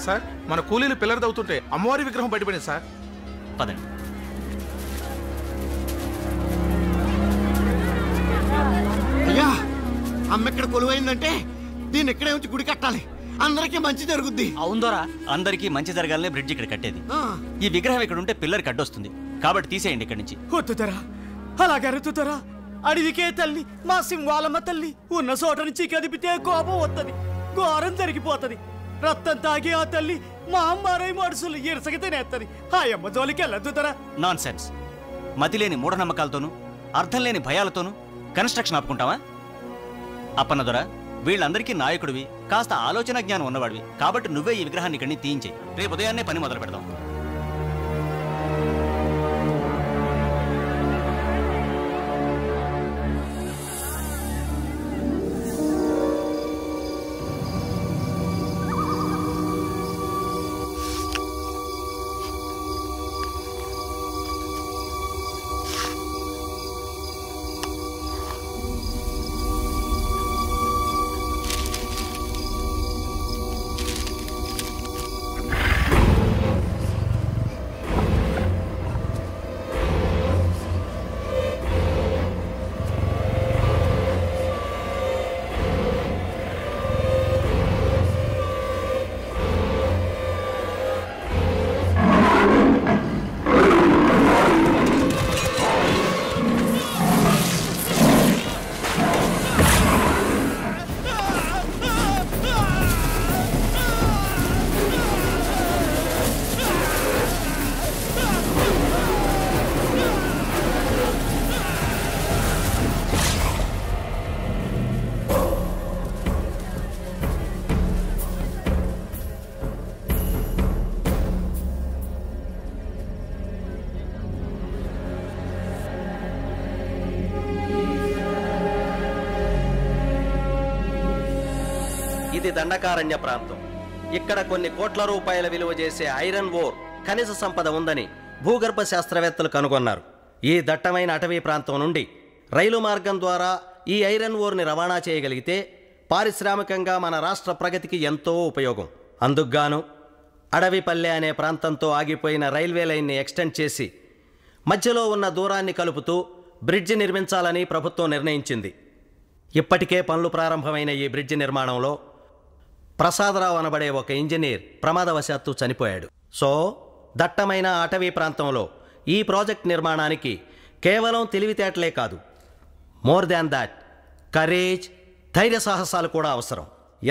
Sir, మన కూలీలు పిల్లలు తవ్వుతుంటే అమ్మవారి విగ్రహం బయటపడింది సార్. పదండి. అయ్యా, అమ్మ ఇక్కడ కొలువైందంటే దీన్ని ఇక్కడే ఉంచి గుడి కట్టాలి, అందరికీ మంచి జరుగుద్ది. అవుందోరా, అందరికీ మంచి జరగాలనే బ్రిడ్జ్ ఇక్కడ కట్టేది. ఈ విగ్రహం ఇక్కడ ఉంటే పిల్లలకి అడ్డొస్తుంది, కాబట్టి తీసేయండి ఇక్కడి నుంచి. వద్దుతరా, అలాగే అరుతుతరా. అడవికే తల్లి, మా సింహాలమ్మ తల్లి ఉన్న చోట నుంచి కదిపితే కోపం వస్తుంది, ఘోరం జరిగిపోతుంది. రక్తం తాగి ఆ తల్లి మా అమ్మారై మనుషులు ఇరసకి తినేస్తుంది. ఆ అమ్మ జోలికి వెళ్ళొద్దుతరా. Non sense. మతి లేని మూఢనమ్మకాలతోనూ అర్థం లేని భయాలతోనూ కన్స్ట్రక్షన్ ఆపుకుంటావా? అప్పన్నదొర, వీళ్ళందరికీ నాయకుడివి, కాస్త ఆలోచన జ్ఞానం ఉన్నవాడివి, కాబట్టి నువ్వే ఈ విగ్రహాన్ని ఇక్కడిని తీయించే. రేపు ఉదయాన్నే పని మొదలు పెడదాం. ఇది దండకారణ్య ప్రాంతం. ఇక్కడ కొన్ని కోట్ల రూపాయల విలువ చేసే ఐరన్ ఓర్ ఖనిజ సంపద ఉందని భూగర్భ శాస్త్రవేత్తలు కనుగొన్నారు. ఈ దట్టమైన అటవీ ప్రాంతం నుండి రైలు మార్గం ద్వారా ఈ ఐరన్ ఓర్ని రవాణా చేయగలిగితే పారిశ్రామికంగా మన రాష్ట్ర ప్రగతికి ఎంతో ఉపయోగం. అందుకుగాను అడవిపల్లె అనే ప్రాంతంతో ఆగిపోయిన రైల్వే లైన్ని ఎక్స్టెండ్ చేసి మధ్యలో ఉన్న దూరాన్ని కలుపుతూ బ్రిడ్జి నిర్మించాలని ప్రభుత్వం నిర్ణయించింది. ఇప్పటికే పనులు ప్రారంభమైన ఈ బ్రిడ్జి నిర్మాణంలో ప్రసాదరావు అనబడే ఒక ఇంజనీర్ ప్రమాదవశాత్తు చనిపోయాడు. సో దట్టమైన అటవీ ప్రాంతంలో ఈ ప్రాజెక్ట్ నిర్మాణానికి కేవలం తెలివితేటలే కాదు, మోర్ దాన్ దాట్ కరేజ్, ధైర్య సాహసాలు కూడా అవసరం.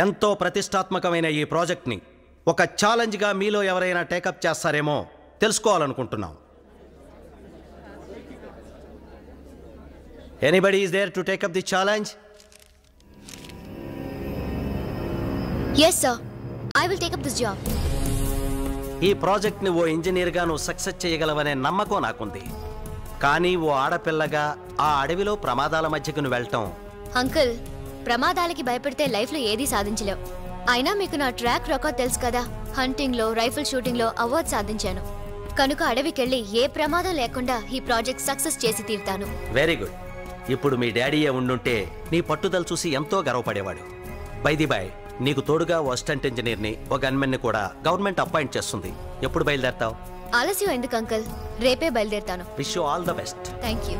ఎంతో ప్రతిష్టాత్మకమైన ఈ ప్రాజెక్ట్ని ఒక ఛాలెంజ్గా మీలో ఎవరైనా టేకప్ చేస్తారేమో తెలుసుకోవాలనుకుంటున్నాం. Anybody is there to take up the challenge? Yes sir, I will take up this job. ఈ ప్రాజెక్ట్ని ఓ ఇంజనీర్గా నువ్వు సక్సెస్ చేయగలవనే నమ్మకం నాకుంది. కానీ ఓ ఆడపిల్లగా ఆ అడవిలో ప్రమాదాల మధ్యకు నువ్వు వెళ్ళటం... అంకుల్, ప్రమాదాలకి భయపడితే లైఫ్లో ఏదీ సాధించలేవు. అయినా మీకు నా ట్రాక్ రికార్డ్ తెలుసు కదా, హంటింగ్లో, రైఫిల్ షూటింగ్లో అవార్డు సాధించాను. కనుక అడవికెళ్ళి ఏ ప్రమాదం లేకుండా ఈ ప్రాజెక్ట్ సక్సెస్ చేసి తీరుతాను. Very good. ఇప్పుడు మీ డాడీయే ఉండుంటే నీ పట్టుదల చూసి ఎంతో గర్వపడేవాడు. బై ది బై, నీకు తోడుగా ఓ అసిస్టెంట్ ఇంజనీర్ని, ఒక గన్మెన్ని కూడా గవర్నమెంట్ అపాయింట్ చేస్తుంది. ఎప్పుడు బయలుదేరతావు? ఆలస్యం ఎందుకు అంకుల్, రేపే బయలుదేరుతాను. Wish you all the best. Thank you.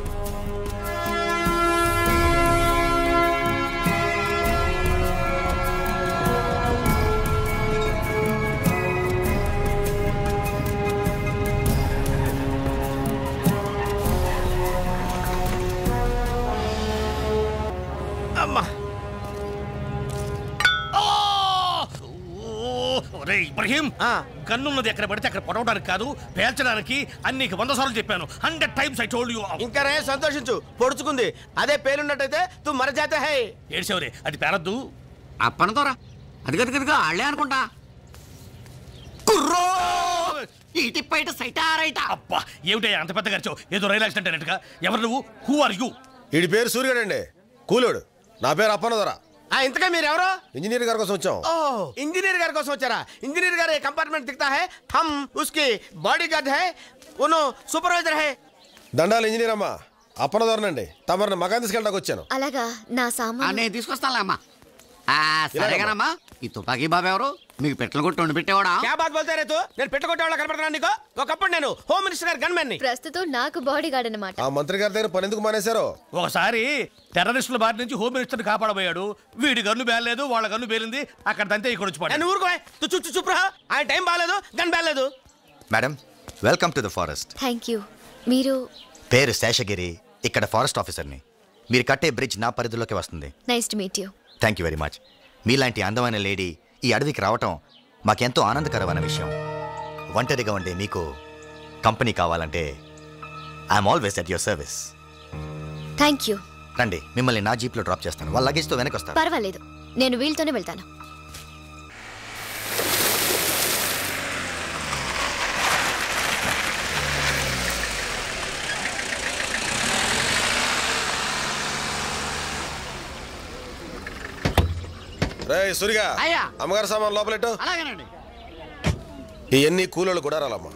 Ibrahim, గన్నున్నది ఎక్కడ పడితే అక్కడ పొడవడానికి కాదు, పేల్చడానికి. అన్నికి 100 సార్లు చెప్పాను. 100 times I told you. ఇంకా రే సంతోషించు, పొడుచుకుంది. అదే పేలున్నట్టయితే తు మరజాతే హై. ఏడ్చేవరే, అది పేరద్దు. అప్పనతోరా, అది గదిగా ఆళ్లే అనుకుంటా. కుర్రో ఇటు బయట సైటారైట. అబ్బా, ఏమిటయ్యా అంత పెద్ద ఖర్చు? ఏదో రైలు యాక్సిడెంట్ అయినట్టుగా. ఎవరు నువ్వు? Who are you? వీడి పేరు సూర్యుడండి, కూలోడు. నా పేరు అప్పనదొర. ఇంతగా మీరెవరో? ఇంజనీర్ గారి కోసం వచ్చాం. ఇంజనీర్ గారి కోసం వచ్చారా? ఇంజనీర్ గారు కంపార్ట్మెంట్ దిక్తా హై, హమ్ ఉస్కి బాడీ గార్డ్ హై, ఉను సూపర్వైజర్ హై. దండాలు ఇంజనీర్ అమ్మా, అప్పనదొరనండి. తమరిని మకాన్ తీసుకెళ్ళడానికి వచ్చాను. అలాగా, నా సామాన్ నేను తీసుకొస్తానులే అమ్మా. సరేగానమ్మా, ఈ తుపాకీ బాబు ఎవరు? మీకు పెట్టలు కొట్టి వండి పెట్టేవాడా? క్యా బాత్ బోల్తే రే తూ? నేను పెట్టుకొట్టేవాళ్ళ కనపడుతున్నాను నీకు? ఒకప్పుడు నేను హోమ్ మినిస్టర్ గారి గన్మెన్ ని. ప్రస్తుతం నాకు బాడీ గార్డ్ అన్నమాట. ఆ మంత్రి గారి దగ్గర పని ఎందుకు మానేశారు? ఒకసారి టెర్రరిస్టుల బారి నుంచి హోమ్ మినిస్టర్ కాపాడబోయాడు. వీడి గన్ను బేలేదు, వాళ్ళ గన్ను బేలింది. అక్కడ తంతే ఇక్కడ వచ్చి పడ్డాడు. నేను ఊరుకోవే. తు చుచ్చు చుప్రా. ఆయన టైం బాలేదు, గన్ బేలేదు. Madam, welcome to the forest. Thank you. మీరు? పేరు శేషగిరి, ఇక్కడ ఫారెస్ట్ ఆఫీసర్ని. మీరు కట్టే బ్రిడ్జ్ నా పరిధిలోకి వస్తుంది. Nice to meet you. Thank you very much. మీలాంటి అందమైన లేడీ ఈ అడవికి రావటం మాకెంతో ఆనందకరమైన విషయం. ఒంటరిగా ఉండే మీకు కంపెనీ కావాలంటే I'm always at your service. Thank you. రండి, మిమ్మల్ని నా జీప్లో డ్రాప్ చేస్తాను. వాళ్ళ లగేజ్తో వెనక్కి వస్తాను. పర్వాలేదు, నేను వీళ్ళతోనే వెళ్తాను. రే సురిగా, అమ్మగారి సామాన్ లోపలెట్టు. అలాగేనండి. ఇవన్నీ కూలోళ్ళు కూడా రాలమ్మా.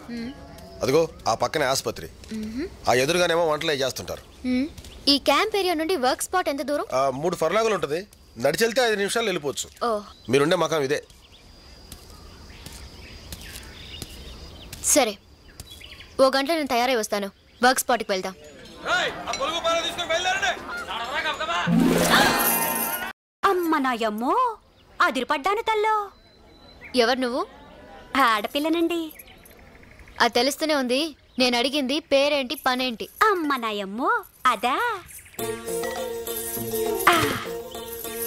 అదిగో ఆ పక్కనే ఆసుపత్రి, ఆ ఎదురుగానేమో వంటలు చేస్తుంటారు. ఈ క్యాంప్ ఏరియా నుండి వర్క్ స్పాట్ ఎంత దూరం? 3 ఫర్లాగులు ఉంటుంది. నడిచెళ్తే 5 నిమిషాలు వెళ్ళిపోవచ్చు. మీరుండే మకాం ఇదే. సరే, 1 గంటలో నేను తయారై వస్తాను. వర్క్ స్పాట్కి వెళ్దాం. అమ్మ నాయమ్మో, అదిరిపడ్డాను తల్లో. ఎవరు నువ్వు? ఆడపిల్లనండి. అది తెలుస్తూనే ఉంది. నేను అడిగింది పేరేంటి, పనేంటి? అమ్మ నాయమ్మో, అదా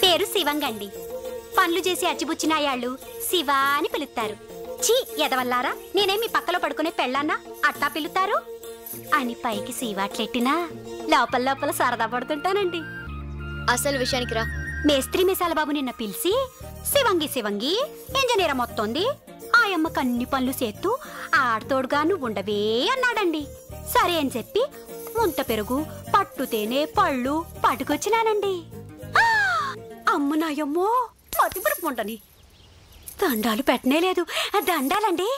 పేరు శివంగండి. పనులు చేసి అచ్చిబుచ్చినాయాళ్ళు శివ అని పిలుస్తారు. చీ ఎదవల్లారా, నేనేమి పక్కలో పడుకునే పెళ్ళాన్నా అట్టా పిలుతారు అని పైకి శివాట్లెట్టినా లోపల లోపల సరదా పడుతుంటానండి. అసలు విషయానికి రా. మేస్త్రి మిసాల బాబు నిన్న పిలిచి శివంగి శివంగి ఇంజనీర్ మొత్తంది ఆయమ్మకు అన్ని పనులు చేస్తూ ఆడతోడుగా నువ్వు ఉండవే అన్నాడండి. సరే అని చెప్పి ముంత పెరుగు, పట్టు తేనె, పళ్ళు పట్టుకొచ్చినానండి. అమ్మ నాయమ్మో, మతిమరుపు ఉండని దండాలు పెట్టనే లేదు. దండాలండి.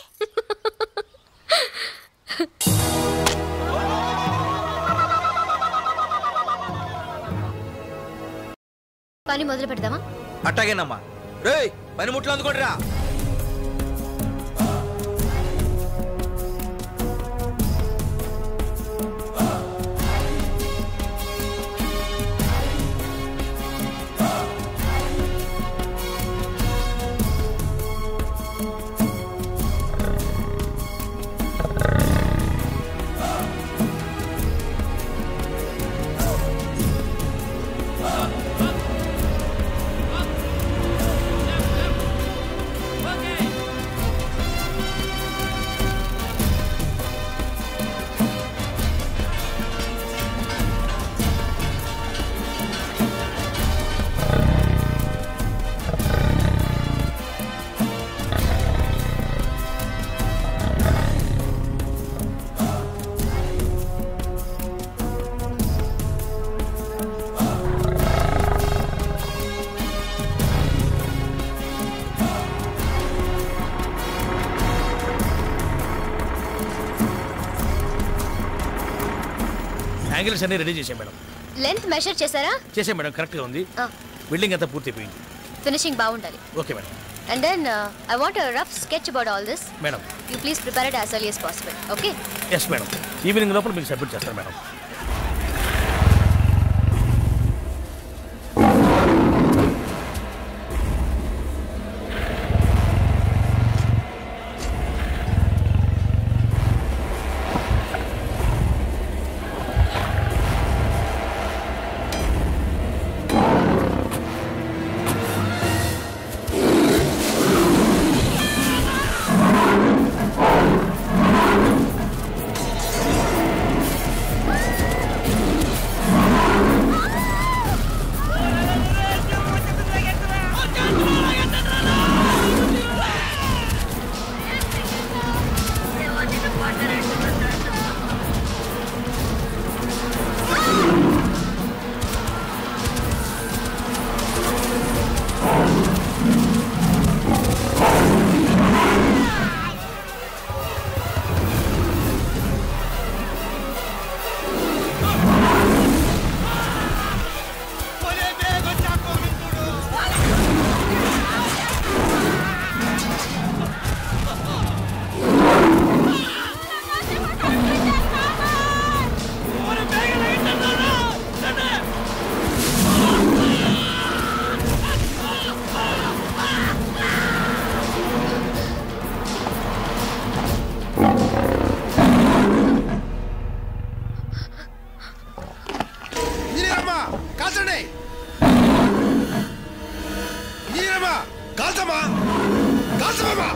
పని మొదలు పెడదామా? అట్టాగేనమ్మా. రేయ్, పనిముట్లు అందుకోండిరా. యాంగిల్స్ అన్ని రెడీ చేసాం మేడం. లెంత్ మెజర్ చేశారా? చేసాం మేడం, కరెక్ట్ గా ఉంది. బిల్డింగ్ అంతా పూర్తయిపోయింది. ఫినిషింగ్ బాగుండాలి. Okay madam. And then I want a rough sketch about all this. Madam, you please prepare it as early as possible. Okay? yes madam. Evening లోపల మీకు submit చేస్తాను మేడం. కాల్చమా.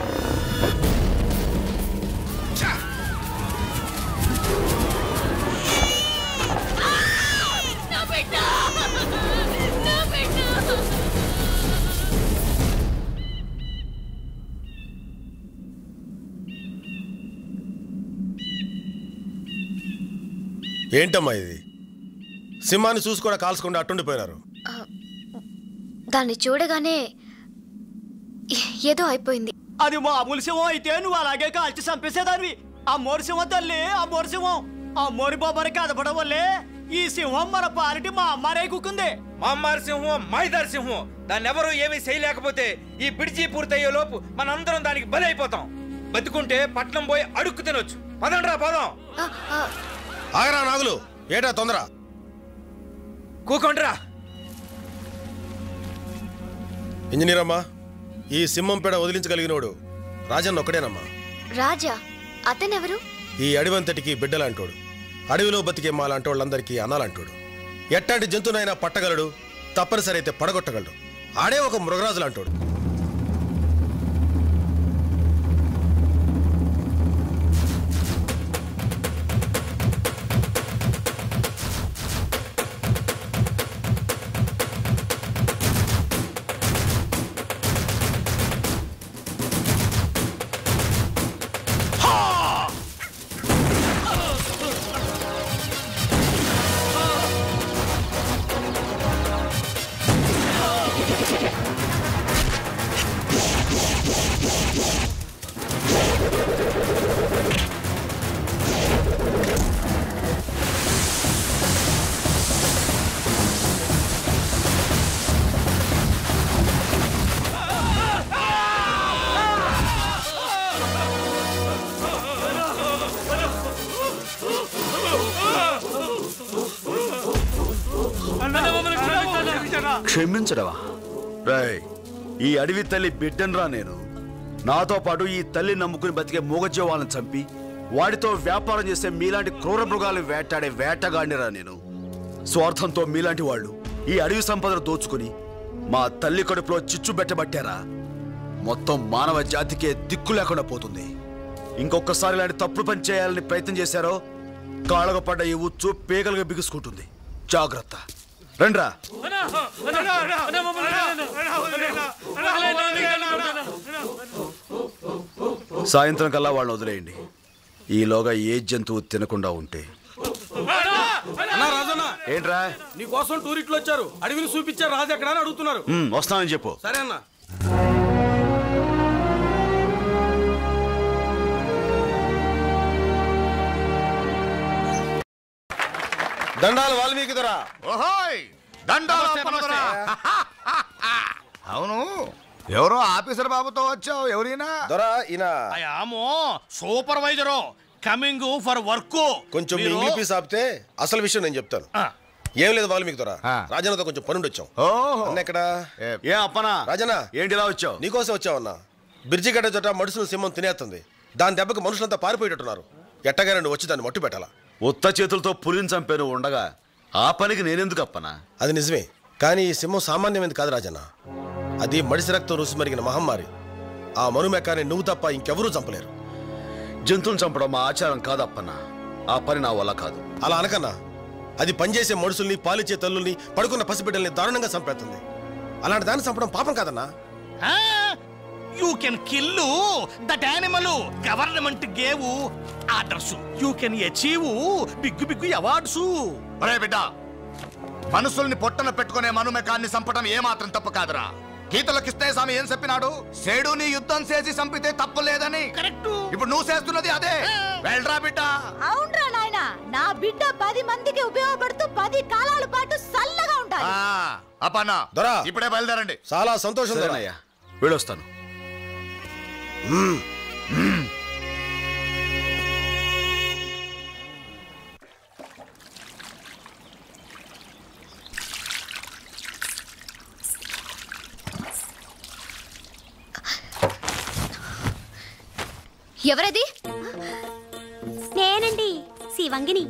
ఏంటమ్మా ఇది? సింహాన్ని చూసి కూడా కాల్చకుండా అట్టుండిపోయినారు. దాన్ని చూడగానే ఏదో అయిపోయింది. అది మామూలు సింహం అయితే నువ్వు అలాగే కాల్చి చంపేసేదాన్ని. ఆ మోరి సింహం తల్లి, ఆ మోరి సింహం, ఆ మోరి బాబారి కదపడం వల్లే ఈ సింహం మన పాలిటి మా అమ్మారే కుక్కుంది. మా అమ్మారి సింహం మైదారి సింహం. దాన్ని ఎవరు ఏమీ చేయలేకపోతే ఈ బిడ్జీ పూర్తయ్యే లోపు మనందరం దానికి బలి అయిపోతాం. బతుకుంటే పట్నం పోయి అడుక్కు తినొచ్చు. పదండ్రా పదం. ఆగరా నాగులు, ఏటా తొందర? కూకొండ్రా. ఇంజనీర్ అమ్మా, ఈ సింహం పేడ వదిలించగలిగినోడు రాజన్న ఒక్కడేనమ్మా. రాజా? అతనెవరు? ఈ అడవంతటికి బిడ్డలాంటోడు, అడవిలో బతికే మాలాంటి వాళ్ళందరికీ అనాలంటోడు. ఎట్టాంటి జంతువునైనా పట్టగలడు, తప్పనిసరి అయితే పడగొట్టగలడు. ఆడే ఒక మృగరాజులాంటోడు. క్షమించడవా? రాయ్, ఈ అడవి తల్లి బిడ్డనరా నేను. నాతో పాటు ఈ తల్లి నమ్ముకుని బతికే మూగజీవాలను చంపి వాడితో వ్యాపారం చేసే మీలాంటి క్రూర మృగాలు వేటాడే వేటగాడినిరా నేను. స్వార్థంతో మీలాంటి వాళ్ళు ఈ అడవి సంపదను దోచుకుని మా తల్లి కడుపులో చిచ్చు పెట్టబట్టారా. మొత్తం మానవ జాతికే దిక్కు లేకుండా పోతుంది. ఇంకొకసారి ఇలాంటి తప్పుడు పని చేయాలని ప్రయత్నం చేశారో కాళ్ళకు పడ్డ ఈ ఉచ్చు పేగలుగా బిగుసుకుంటుంది. జాగ్రత్త. రండ్రా. సాయంత్రం కల్లా వాళ్ళని వదిలేయండి. ఈలోగా ఏ జంతువు తినకుండా ఉంటే. ఏంట్రా? నీకోసం టూరిస్టులు వచ్చారు, అడవిని చూపించారు, రాజు ఎక్కడ అని అడుగుతున్నారు. వస్తానని చెప్పు. సరే అన్న. దండాలు వాల్మీకి దొరా. ఓహోయ్, దండాలు. అవును, ఎవరో ఆఫీసర్ బాబుతో వచ్చావు. ఎవరైనా? దొరా ఈయన సూపర్వైజరు కమింగ్ ఫర్ వర్క్. కొంచెం ఇంగ్లీష్ ఆపితే అసలు విషయం నేను చెప్తాను. ఏం లేదు వాల్మీకి దొరా, రాజన్నతో కొంచెం పనుండి వచ్చాం. అన్న ఎక్కడ? ఏ అప్పనా? రాజన్న ఏంటిలా వచ్చావు? నీకోసం వచ్చావన్నా. బ్రిడ్జి గడ్డ చోట మడుసులు సింహం తినేస్తుంది. దాని దెబ్బకి మనుషులంతా పారిపోయేటట్టున్నారు. ఎట్టగానే నువ్వు వచ్చి దాన్ని మట్టు పెట్టాలా. ఉత్త చేతులతో పులిని చంపాను ఉండగా ఆ పనికి నేనెందుకు అప్పనా? అది నిజమే, కానీ ఈ సింహం సామాన్యమైంది కాదు రాజన్న. అది మడిసి రక్తం రుసి మరిగిన మహమ్మారి. ఆ మనుమెక్కాన్ని నువ్వు తప్ప ఇంకెవరూ చంపలేరు. జంతువుని చంపడం మా ఆచారం కాదప్పన్నా. ఆ పని నా వల్ల కాదు. అలా అనకన్నా. అది పనిచేసే మనుషుల్ని, పాలిచ్చే తల్లుల్ని, పడుకున్న పసిబిడ్డల్ని దారుణంగా చంపేస్తుంది. అలాంటి దాన్ని చంపడం పాపం కాదన్నా. You can kill that animal. Government gave orders. You can achieve big big awards. ఒరే బిడ్డ, మనుషుల్ని పొట్టన పెట్టుకునే మనుమెకాన్ని చంపడం ఏమాత్రం తప్పు కాదురా. గీతలో కృష్ణస్వామి ఏం చెప్పినాడు? సేడుని యుద్ధం చేసి చంపితే తప్పు లేదని. కరెక్ట్. ఇప్పుడు నువ్వు చేస్తున్నది అదే. వెళ్ళరా బిడ్డ. అవునరా నాయనా, నా బిడ్డ 10 మందికి ఉపయోగపడుతూ 10 కాలాల పాటు చల్లగా ఉంటాడు. అప్పన్నా దొరా, ఇప్పుడే బయలుదేరండి. చాలా సంతోషం. వెళ్ళొస్తాను. ఎవరది? నేనండి, శివంగిని.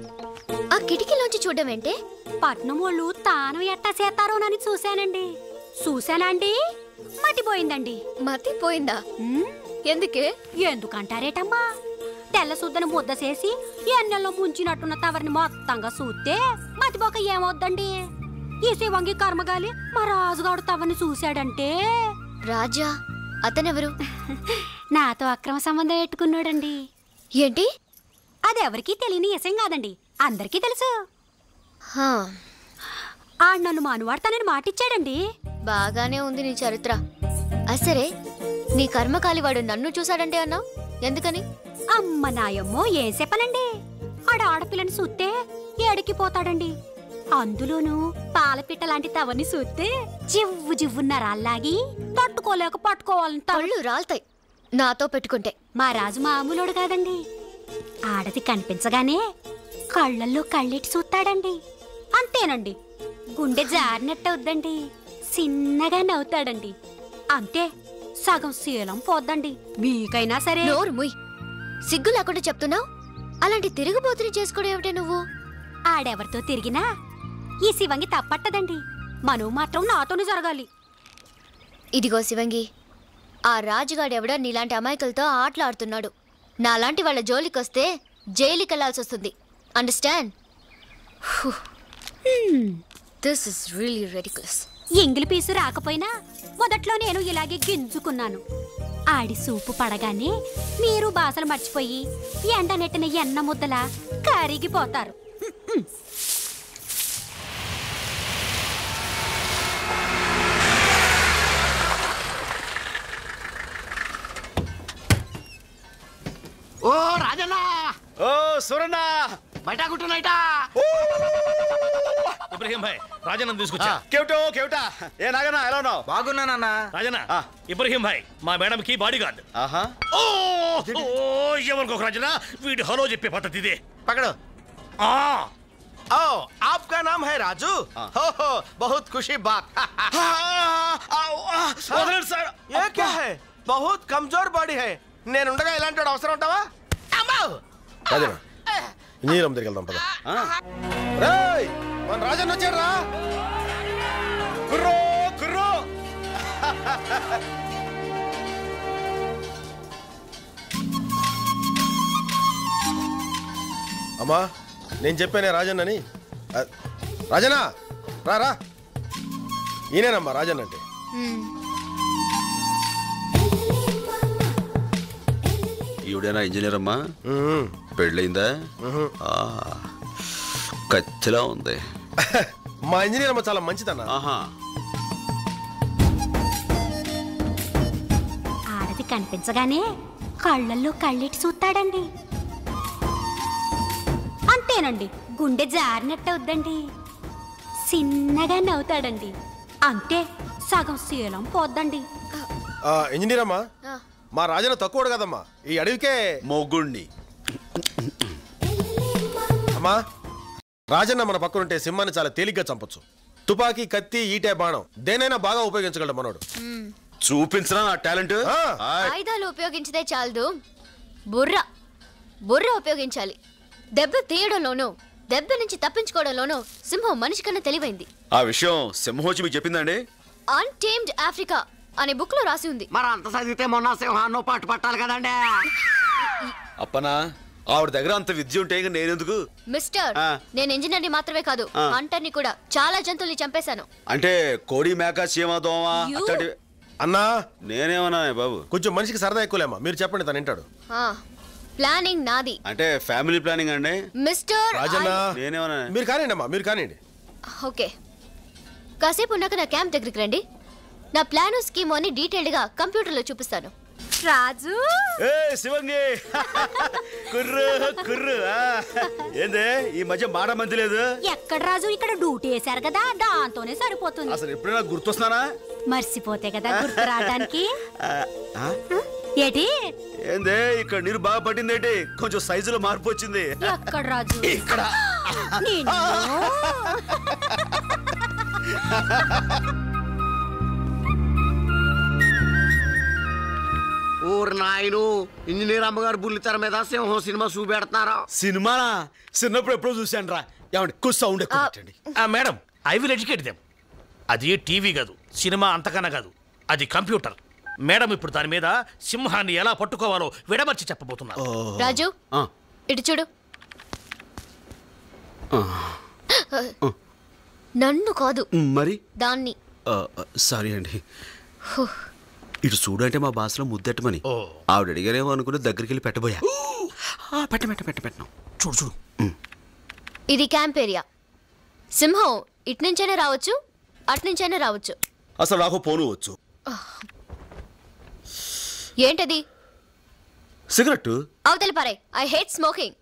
ఆ కిటికీలోంచి చూడడం ఏంటే? పట్నం వాళ్ళు తాను ఎట్టా చేస్తారోనని చూశానండి. చూశానండి, మతిపోయిందండి. మతిపోయిందా? ఎందుకే? ఎందుకంటారేటమ్మా? తెల్ల సుద్దను ముద్ద చేసి ఎన్నెల్లో ముంచినట్టున్న తవరిని మొత్తంగా చూస్తే మతిపోక ఏమవుద్దండి? ఈ శివంగి కర్మగాలి మా రాజుగాడు తవరిని చూశాడంటే. రాజా అతనెవరు? నాతో అక్రమ సంబంధం పెట్టుకున్నాడండి. ఏంటి? అదెవరికి తెలియని విషయం కాదండి, అందరికీ తెలుసు. ఆడనన్ను మానువాడతానని మాటిచ్చాడండి. బాగానే ఉంది నీ చరిత్ర. అసరే నీ కర్మకాలి వాడు నన్ను చూశాడంటే అన్నావు, ఎందుకని? అమ్మ నాయమ్మో ఏం చెప్పనండి, ఆడ ఆడపిల్లని చూస్తే ఏడికిపోతాడండి. అందులోనూ పాలపిట్ట లాంటి తవని చూస్తే జివ్వు జివ్వున్న రాళ్ళాగి తట్టుకోలేక పట్టుకోవాలని తళ్ళు రాల్తాయి నాతో పెట్టుకుంటే. మా రాజు మామూలుడు కాదండి, ఆడది కనిపించగానే కళ్ళల్లో కళ్ళెట్టి చూస్తాడండి. అంతేనండి, గుండె జారినట్టవుద్దండి, చిన్నగా నవ్వుతాడండి. అంతే, సగం శీలం పోద్దండి. మీకైనా సరే. నోరు ముయ్, సిగ్గు లేకుండా చెప్తున్నావు. అలాంటి తిరుగుబోతుని చేసుకోవడం ఏమిటే నువ్వు? ఆడెవరితో తిరిగినా ఈ శివంగి తప్పట్టదండి, మనవు మాత్రం నాతోనే జరగాలి. ఇదిగో శివంగి, ఆ రాజుగాడెవడో నీలాంటి అమాయకులతో ఆటలాడుతున్నాడు. నాలాంటి వాళ్ళ జోలికొస్తే జైలుకి వెళ్లాల్సి వస్తుంది. Understand? This is really ridiculous. ఎంగిలి పీసు రాకపోయినా మొదట్లో నేను ఇలాగే గింజుకున్నాను. ఆడి సూపు పడగానే మీరు బాసలు మర్చిపోయి ఎండ నెట్టిన ఎన్న ముద్దలా కరిగిపోతారు. ఓ రాజన్నా, ఓ సురన్నా, బయట కుట్టునైటా. ఇబ్రహీం భాయ్, రాజన్న తీసుకొచ్చా. కేవటా ఏ నాగన్నా, ఎలా ఉన్నావు? బాగున్నానన్నా. రాజన్న, ఇబ్రహీం భాయ్ మా మేడం కి బాడీ గార్డ్. ఆహా, ఎవరికొక రాజన్న, వీడి హలో చెప్పే పద్ధతి ఇదే. पकड़ो। ओ, आपका नाम है राजू? हो, बहुत खुशी बात। ये क्या है? बहुत कमजोर बॉडी है। నేనుండగా ఇలాంటి వాడు అవసరం ఉంటావా? రాజన్న ఇంజనీరం దగ్గరికి వెళ్దాం పద. రేయ్ మన రాజన్న వచ్చాడు రా. కుర్రో కుర్రో. అమ్మా నేను చెప్పానే రాజన్నని. రాజన్న రా రా, ఈయనేనమ్మా రాజన్న అంటే. ఈవిడేనా ఇంజనీర్ అమ్మా? పెళ్ళయిందా? కచ్చిలా ఉంది. మా ఇంజనీర్ అమ్మ చాలా మంచిదన్న. ఆడది కనిపించగానే కళ్ళల్లో కళ్ళెట్టి చూస్తాడండి. అంతేనండి, గుండె జారినట్టు అవుద్దండి, చిన్నగా నవ్వుతాడండి. అంతే, సగం శీలం పోద్దండి. ఇంజనీర్ అమ్మా, మా రాజన్న తక్కువడు కదమ్మా, ఈ అడవికే మొగుణ్ణి. అమ్మా రాజన్న మన పక్కనుంటే సింహాన్ని చాలా తేలిగ్గా చంపొచ్చు. తుపాకీ, కత్తి, ఈటే, బాణం దేనైనా బాగా ఉపయోగించగలడు మనోడు. చూపించరా నా టాలెంట్. ఆయుధాలు ఉపయోగించితే చాలదు, బుర్ర ఉపయోగించాలి. దెబ్బ తీయడంలోనూ దెబ్బ నుంచి తప్పించుకోవడంలోనూ సింహం మనిషి కన్నా తెలివైంది. ఆ విషయం సింహోచి మీకు చెప్పిందండి? అన్టేమ్డ్ ఆఫ్రికా అనే బుక్ లో రాసి ఉంది. మరి అంత చదివితే మొన్న సింహాన్నో పాటు పట్టాలి కదండి. అప్పనా ఆవిడ దగ్గర అంత విద్య ఉంటే నేనెందుకు? మిస్టర్, నేను ఇంజనీర్ని మాత్రమే కాదు, హంటర్ని కూడా. చాలా జంతువుల్ని చంపేశాను. అంటే కోడి, మేక, చీమ, దోమ అట్లాంటి. అన్నా నేనేమన్నా బాబు, కొంచెం మనిషికి సరదా ఎక్కువలేమ్మా, మీరు చెప్పండి తను వింటాడు. ప్లానింగ్ నాది. అంటే ఫ్యామిలీ ప్లానింగ్ అండి. మిస్టర్ రాజన్న నేనేమన్నా. మీరు కానివ్వండి అమ్మా, మీరు కానివ్వండి. ఓకే, కాసేపు ఉన్నాక నా క్యాంప్ దగ్గరికి రండి. నా ప్లాను స్కీమ్ అని డీటెయిల్డ్ గా కంప్యూటర్ లో చూపిస్తాను. రాజు, ఏ శివంగి, కుర్రు కుర్రు. ఏందే ఈ మధ్య మాట మంది లేదు? ఎక్కడ రాజు, ఇక్కడ డ్యూటీ వేశారు కదా, దాంతోనే సరిపోతుంది. అసలు ఎప్పుడైనా గుర్తొస్తున్నానా? మర్చిపోతే కదా గుర్తు రావడానికి. ఏటి ఏందే ఇక్కడ నీరు బాగా పట్టిందేటి? కొంచెం సైజులో మార్పు వచ్చింది. ఎక్కడ రాజు? ఇక్కడ. ఊరు నాయను, ఇంజనీర్ అమ్మగారు బుల్లితెర మీద సింహం సినిమా చూపెడుతున్నారా? సినిమానా? చిన్నప్పుడు ఎప్పుడో చూశాను రా. ఏమండి కొంచెం సౌండ్ ఎక్కువ పెట్టండి. Madam, I will educate them. అది టీవీ కాదు, సినిమా అంతకన్నా కాదు. అది కంప్యూటర్. మేడం ఇప్పుడు దాని మీద సింహాన్ని ఎలా పట్టుకోవాలో విడమర్చి చెప్పబోతున్నారు. రాజు ఇటు చూడు. నన్ను కాదు మరి దాన్ని. సారీ అండి. ఇటు చూడు అంటే మా భాషలో ముద్దెట్టమని ఆవిడ అడిగారేమో అనుకుని దగ్గరికి వెళ్ళి పెట్టబోయా. పెట్టను చూడు చూడు. ఇది క్యాంప్ ఏరియా. సింహం ఇట్నుంచైనా రావచ్చు, అట్నుంచైనా రావచ్చు. అసలు నాకు పోను వచ్చు. ఏంటది? సిగరెట్. అవతలి పారే. I hate smoking.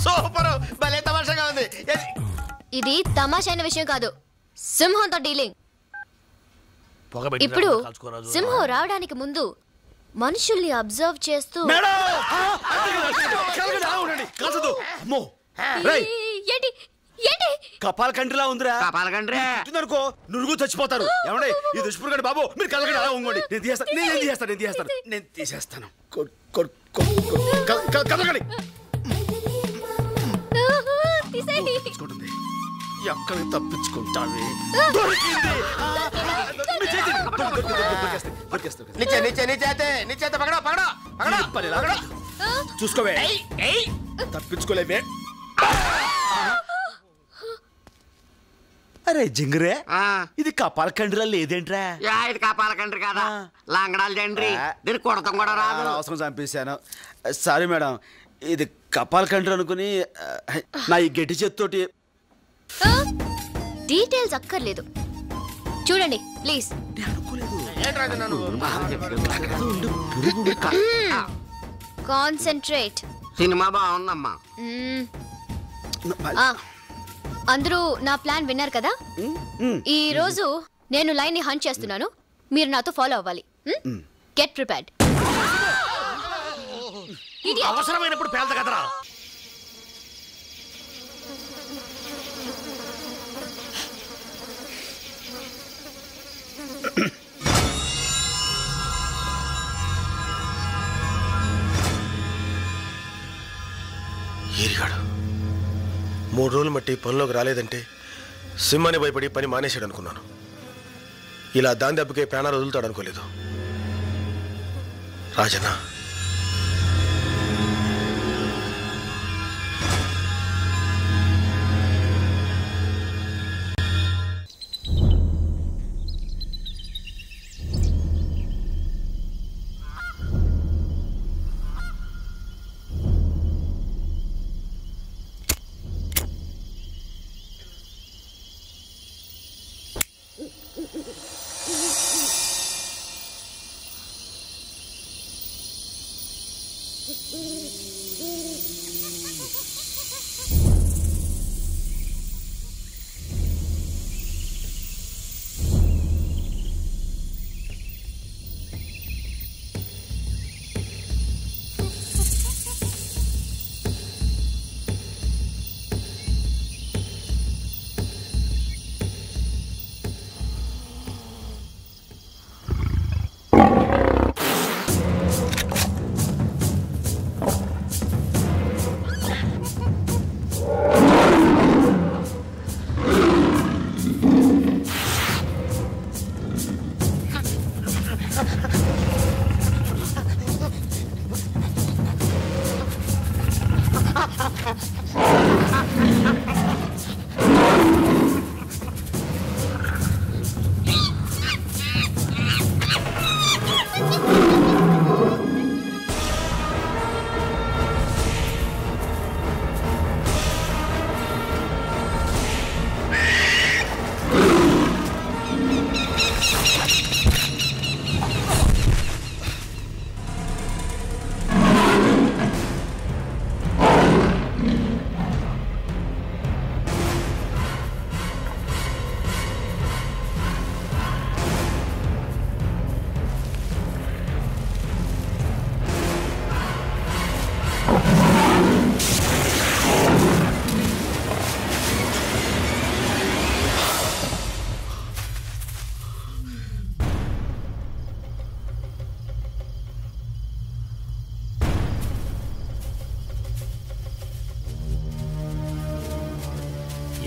సూపర్, భలే తమాషాగా ఉంది. ఇది తమాషైన విషయం కాదు, సింహంతో డీలింగ్. ఇప్పుడు సింహం రావడానికి ముందు మనుషుల్ని అబ్జర్వ్ చేస్తూ ఏంటి ఏంటి కపాల కండ్రిలా ఉందిరా. కపాల కండ్రి అనుకో నురుగు చచ్చిపోతారు. ఏమండి ఈ దుష్పురుగండి బాబు, మీరు కలగండి అలా ఉంగండి. నేను తీసేస్తాను. కలగండి. ఎక్కడికి తప్పించుకుంటావే. చూసుకోవే, తప్పించుకోలేవే. అరే జింగరే, ఇది కపాల కండ్రిలా లేదేంట్రా? ఇది కపాల కండ్రి కదా, లాంగడాల జండ్రి. దీన్ని కొడతాం కూడా రాదు. అవసరం చంపేశాను. సారీ మేడం, ఇది కపాల కండ్రి అనుకుని నా ఈ గట్టి చేత్తోటి. డీటెయిల్స్ అక్కర్లేదు, చూడండి ప్లీజ్. కాన్సంట్రేట్. సినిమా బాగుందమ్మా. అందరూ నా ప్లాన్ విన్నారు కదా. ఈ రోజు నేను లైన్ ని హంట్ చేస్తున్నాను, మీరు నాతో ఫాలో అవ్వాలి. Get prepared. అవసరమైనప్పుడు పేల్త కదరా. ఏరిగాడు 3 రోజులు మట్టి పనిలోకి రాలేదంటే సింహాన్ని భయపడి పని మానేశాడు అనుకున్నాను. ఇలా దాని దెబ్బకే ప్రాణాలు వదులుతాడు అనుకోలేదు. రాజన్న,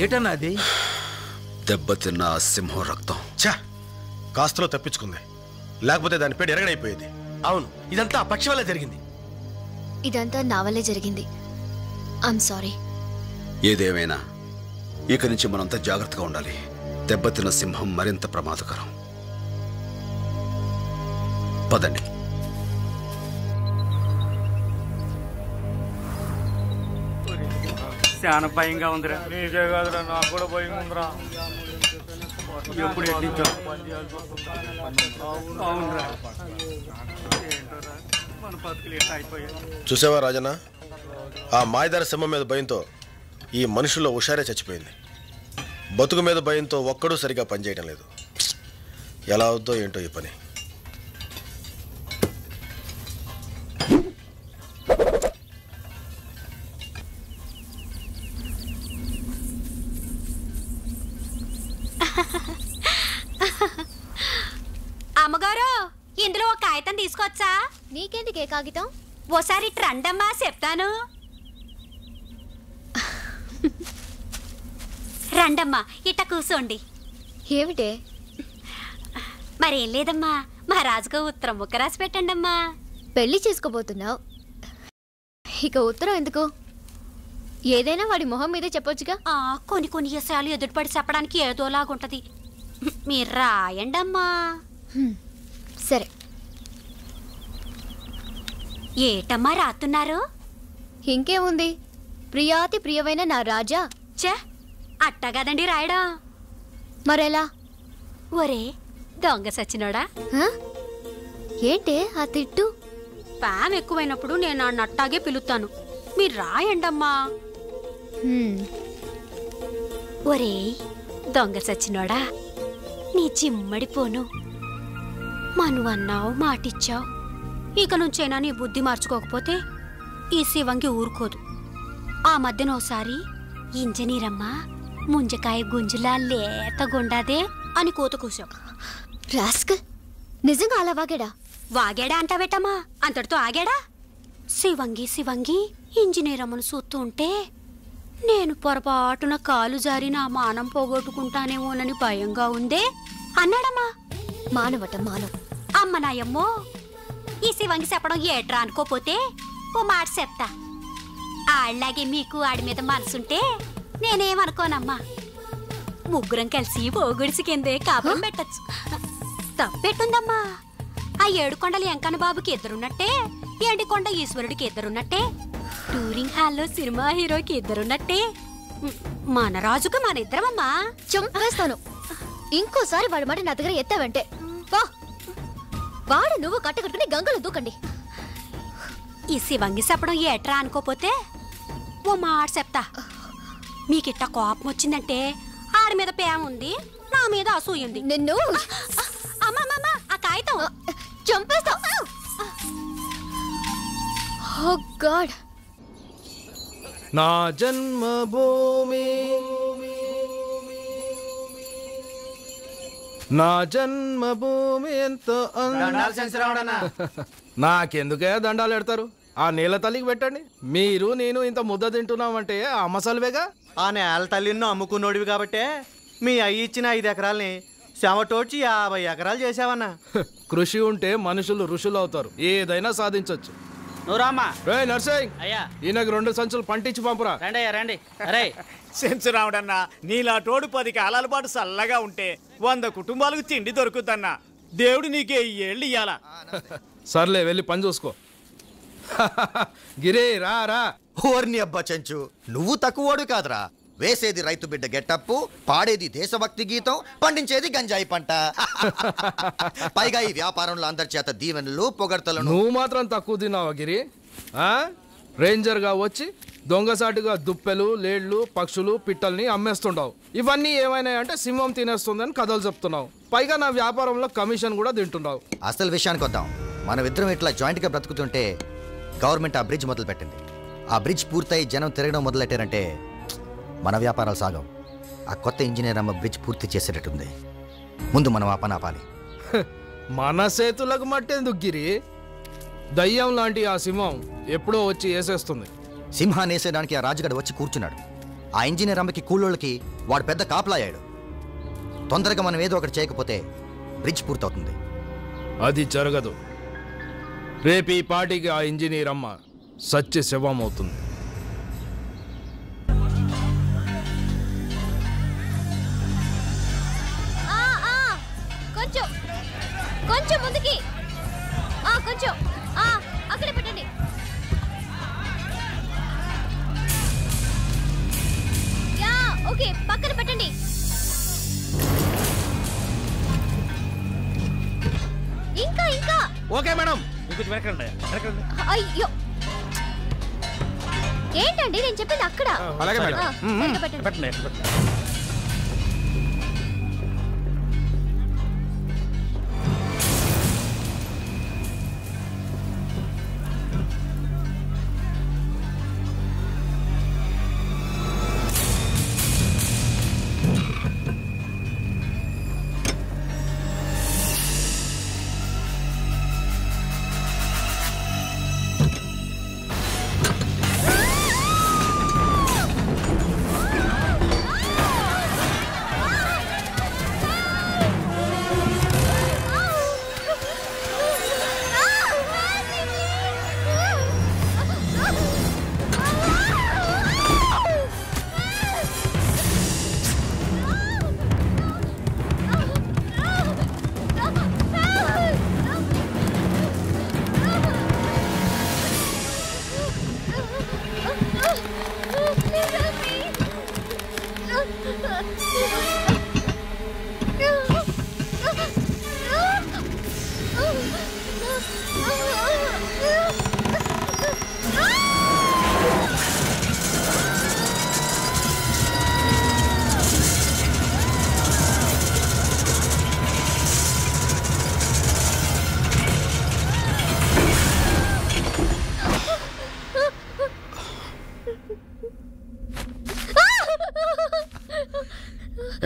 ఏటన్నా అది? దెబ్బతిన్న సింహం రక్తం. ఛా, కాస్తలో తప్పించుకుంది, లేకపోతే దాని పేరు ఎరగడైపోయేది. అవును, ఇదంతా పక్షి వల్ల జరిగింది. ఇదంతా నా వల్లే జరిగింది. I'm sorry. ఏదేమైనా ఇక నుంచి మనంతా జాగ్రత్తగా ఉండాలి. దెబ్బతిన్న సింహం మరింత ప్రమాదకరం. పదండి. చాలా భయంగా ఉందిరా. నీకే కాదురా, నాకు కూడా భయంగా ఉందిరా. ఎప్పుడు ఎట్టించావు? అవునరా, మన బతుకులు ఎట్లా అయిపోయాయి. చూసావా రాజన్న, ఆ మాయదార సింహం మీద భయంతో ఈ మనుషుల్లో హుషారే చచ్చిపోయింది. బతుకు మీద భయంతో ఒక్కడూ సరిగా పనిచేయడం లేదు. ఎలా అవుద్దో ఏంటో ఈ పని. అమ్మగారు, ఇందులో ఒక కాగితం తీసుకొచ్చా? నీకెందుకే కాగితం? ఓసారి రండమ్మా, చెప్తాను. రండమ్మా, ఇట్ట కూర్చోండి. ఏమిటే? మరేం లేదమ్మా, మా రాజుకు ఉత్తరం ముక్క రాసి పెట్టండి అమ్మా. పెళ్లి చేసుకోబోతున్నావు, ఇక ఉత్తరం ఎందుకు? ఏదైనా వాడి మొహం మీదే చెప్పొచ్చుగా. కొన్ని కొన్ని విషయాలు ఎదుటిపడి చెప్పడానికి ఏదోలాగుంటది. మీరు రాయండమ్మా. సరే. ఏటమ్మా రాస్తున్నారు? ఇంకేముంది, ప్రియాతి ప్రియమైన నా రాజా. చే, అట్టగదండి రాయడం. మరెలా? ఒరే దొంగ సచ్చినోడా. ఏంటే ఆ తిట్టు? పామ్ ఎక్కువైనప్పుడు నేను ఆ నట్టాగే పిలుస్తాను. మీరు రాయండమ్మా. ఒరే దొంగ సచ్చినోడా, నీ చిమ్మడిపోను. మనువన్నావు, మాటిచ్చావు. ఇక నుంచైనా నీ బుద్ధి మార్చుకోకపోతే ఈ శివంగి ఊరుకోదు. ఆ మధ్యన ఓసారి ఇంజనీరమ్మా ముంజకాయ గుంజులా లేతగుండాదే అని కూత కూసావు. రాస్కల్, నిజంగా అలా వాగాడా? వాగాడా అంటావేటమ్మా, అంతటితో ఆగాడా? శివంగి శివంగి ఇంజనీరమ్మను చూస్తూ ఉంటే నేను పొరపాటున కాలు జారి నా మానం పోగొట్టుకుంటానేమోనని భయంగా ఉందే అన్నాడమ్మా. మానవట మానవ. అమ్మ నాయమ్మో, ఈ శివంగి చెప్పడం ఏట్రా అనుకోపోతే ఓ మాట చెప్తా. ఆళ్లాగే మీకు ఆడి మీద మనసుంటే నేనేమనుకోనమ్మా. ముగ్గురం కలిసి ఓగుడిసి కిందే కాపురం పెట్టచ్చు. తప్పెట్టుందమ్మా. ఆ 7 కొండల ఎంకన్న బాబుకి ఇద్దరున్నట్టే, ఎండికొండ ఈశ్వరుడికి ఇద్దరున్నట్టే, టూరింగ్ హాల్లో సినిమా హీరోకి ఇద్దరున్నట్టే మన రాజుకు మన ఇద్దరమమ్మా. చంపేస్తాను ఇంకోసారి వాడి మాట నా దగ్గర ఎత్తావంటే. వాడు నువ్వు కట్టకట్టుకుని గంగలో దూకండి. ఈ శివంగి చెప్పడం ఏట్రా అనుకోపోతే ఓ మాట చెప్తా. మీకిట్ట కోపం వచ్చిందంటే ఆడి మీద ప్రేమ ఉంది, నా మీద అసూయింది. నిన్ను అమ్మా ఆ కాగితం చంపేస్తా. ఓ గాడ్. నా జన్మభూమి నా జన్మభూమి ఎంతో నాకెందుకే దండాలు పెడతారు? ఆ నీళ్ళ తల్లికి పెట్టండి. మీరు నేను ఇంత ముద్ద తింటున్నామంటే అమ్మసలువేగా. ఆ నేల తల్లిని అమ్ముకున్నోడివి కాబట్టే మీ అయ్యి ఇచ్చిన 5 ఎకరాలని శమటోడ్చి 50 ఎకరాలు చేసావన్నా. కృషి ఉంటే మనుషులు ఋషులు అవుతారు, ఏదైనా సాధించవచ్చు. నర్సింగ్, ఈయనకు 2 సంచులు పంటించి పంపురా. రండి. అరే సెన్స్ రావడన్నా, నీలా తోడు 10 కాలాల పాటు చల్లగా ఉంటే 100 కుటుంబాలకు తిండి దొరుకుతన్నా. దేవుడు నీకే ఈ ఏళ్ళు ఇయ్యాలా. సర్లే, వెళ్ళి పని చూసుకో. గిరే రా రా. ఓర్ని అబ్బా చెంచు, నువ్వు తక్కువోడు కాదురా. వేసేది రైతు బిడ్డ గెట్టప్పు, పాడేది దేశభక్తి గీతం, పండించేది గంజాయి పంట. పైగా ఈ వ్యాపారంలో అందరి చేత దీవెనలు పొగడ్తలు. నువ్వు మాత్రం తక్కువ తిన్నావా గిరి? రేంజర్ గా వచ్చి దొంగసాటుగా దుప్పెలు, లేళ్లు, పక్షులు, పిట్టల్ని అమ్మేస్తుండవు. ఇవన్నీ ఏమైనా అంటే సింహం తినేస్తుందని కథలు చెప్తున్నావు. పైగా నా వ్యాపారంలో కమిషన్ కూడా తింటున్నావు. అసలు విషయానికి వద్దాం. మనమిద్దరం ఇట్లా జాయింట్ గా బ్రతుకుతుంటే గవర్నమెంట్ ఆ బ్రిడ్జ్ మొదలు పెట్టింది. ఆ బ్రిడ్జ్ పూర్తయి జనం తిరగడం మొదలెట్టారంటే మన వ్యాపారాలు సాగం. ఆ కొత్త ఇంజనీర్ అమ్మ బ్రిడ్జ్ పూర్తి చేసేటట్టుంది. ముందు మనం ఆ పని ఆపాలి. మన చేతులకు మట్టేందుకు గిరి? దయ్యం లాంటి ఆ సింహం ఎప్పుడో వచ్చి వేసేస్తుంది. సింహాన్ని వేసేయడానికి ఆ రాజుగాడు వచ్చి కూర్చున్నాడు. ఆ ఇంజనీర్ అమ్మకి కూలోళ్ళకి వాడు పెద్ద కాపలాయాడు. తొందరగా మనం ఏదో ఒకటి చేయకపోతే బ్రిడ్జ్ పూర్తవుతుంది. అది జరగదు. రేపు ఈ పార్టీకి ఆ ఇంజనీర్ అమ్మ సత్య శవం అవుతుంది. కొంచెం కొంచెం ముందుకి, కొంచెం అక్కడే పెట్టండి. ఓకే, పక్కన పెట్టండి. ఇంకా ఇంకా ఓకే మేడం, ఇంకొంచెం వెనకండి. అయ్యో, ఏంటండి నేను చెప్పింది అక్కడ. అలాగే మేడం. పెట్టండి. పెట్టండి.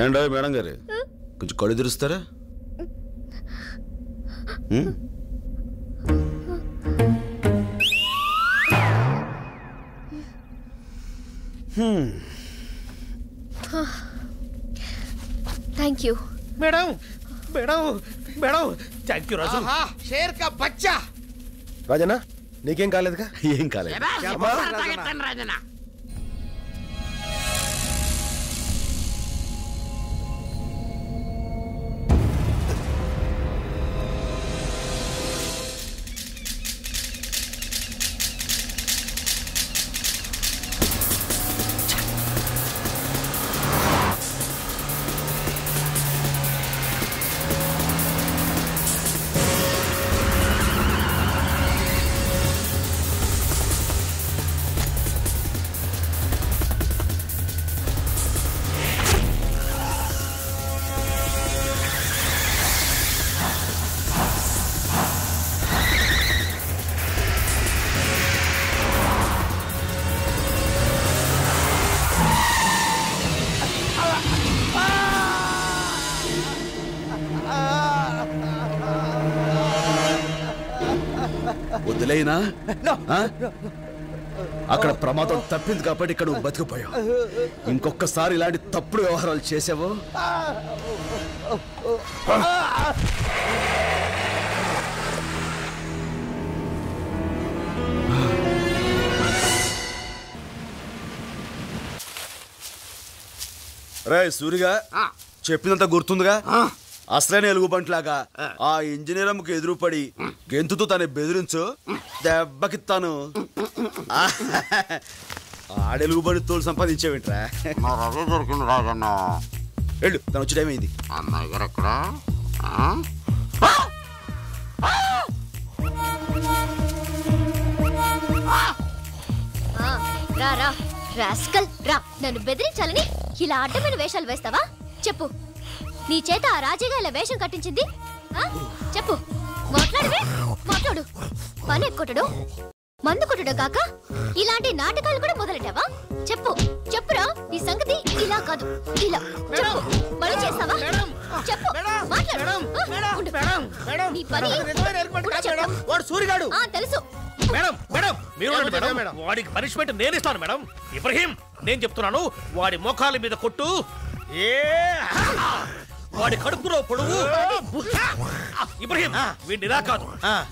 ఏంటో మేడం గారు కొంచెం కళ్ళు తెరుస్తారా? Thank you madam. Madam madam thank you Raju. షేర్ కా బచ్చా. రాజన్న నీకేం కాలేదుగా? ఏం కాలేదు. రాజన్న వదిలేనా? అక్కడ ప్రమాదం తప్పింది కాబట్టి ఇక్కడ నువ్వు బతికిపోయావు. ఇంకొకసారి ఇలాంటి తప్పుడు వ్యవహారాలు చేసావో రే సూరిగా చెప్పినంత గుర్తుందిగా? అసలైన ఎలుగుబంట్లాగా ఆ ఇంజనీర్ అమ్మకు ఎదురుపడి గెంతుతో తను బెదిరించు, దెబ్బకిత్తాను. ఆడెలుగుబడి తోలు సంపాదించేవింట్రా? అదే దొరికింది రాజన్న. వెళ్ళు, తను వచ్చి టైం అయింది. అమ్మాయి గారు ఎక్కడ? రా రా రాస్కల్ రా. నన్ను బెదిరించాలని ఇలా అడ్డమైన వేషాలు వేస్తావా? చెప్పు, నీ చేత ఆ రాజీగా ఇలా వేషం కట్టించింది? చెప్పు, మాట్లాడు. పని ఎక్కుటడు, మందు కొట్టడం కాక ఇలాంటి నాటకాలు కూడా మొదలెట్టావా? చెప్పురా, నీ సంగతి ఇలా కాదు, ఇలా చెప్పు. మళ్ళీ చేస్తావా? చెప్పు, మాట్లాడు. నీ పని వాడు సూరిగాడు. తెలుసు. మేడం మేడం మీరు చూడండి మేడం, వాడికి పనిష్మెంట్ నేను ఇస్తాను మేడం. ఇబ్రహీం, నేను చెప్తున్నాను, వాడి మోకాల మీద కొట్టు. వాడి కడుపులో పొడువు. ఇబ్రహీం, వీడిని ఇలా కాదు,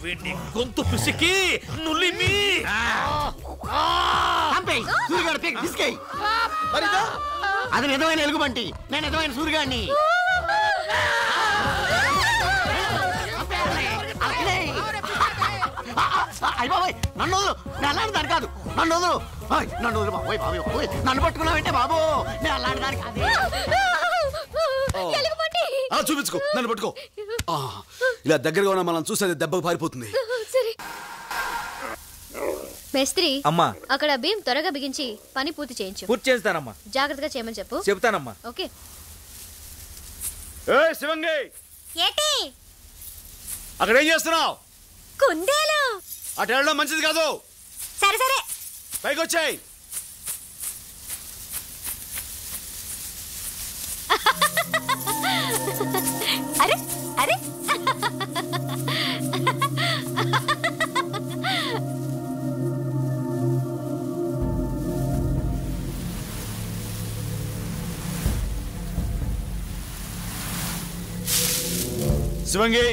వీడిని గొంతు పిసికి నులిమి. అది నిజమైన ఎలుగుబంటి, నేను నిజమైన సూర్యగాడిని. అయ్య బాబాయ్, నన్ను వదులు, నేను అలాంటి దాని కాదు, నన్ను వదులు, నన్ను వదులు బాబోయ్, బాబోయ్ నన్ను పట్టుకున్నావంటే బాబు, నేను అలాంటి దాని కాదు. చూపించుకో, నన్ను పట్టుకో. ఇలా దగ్గరగా ఉన్న మనం చూసేది దెబ్బకు పారిపోతుంది. మేస్త్రి అమ్మా, అక్కడ భీమ్ త్వరగా బిగించి పని పూర్తి చేయించు. పూర్తి చేస్తానమ్మా. జాగ్రత్తగా చేయమని చెప్పు. చెప్తానమ్మా. ఓకే. శివంగి, ఏటి అక్కడ ఏం చేస్తున్నావు? కుందేలు. అటు వెళ్ళడం మంచిది కాదు. సరే సరే, పైకి వచ్చాయి. అరే అరే శివంగి,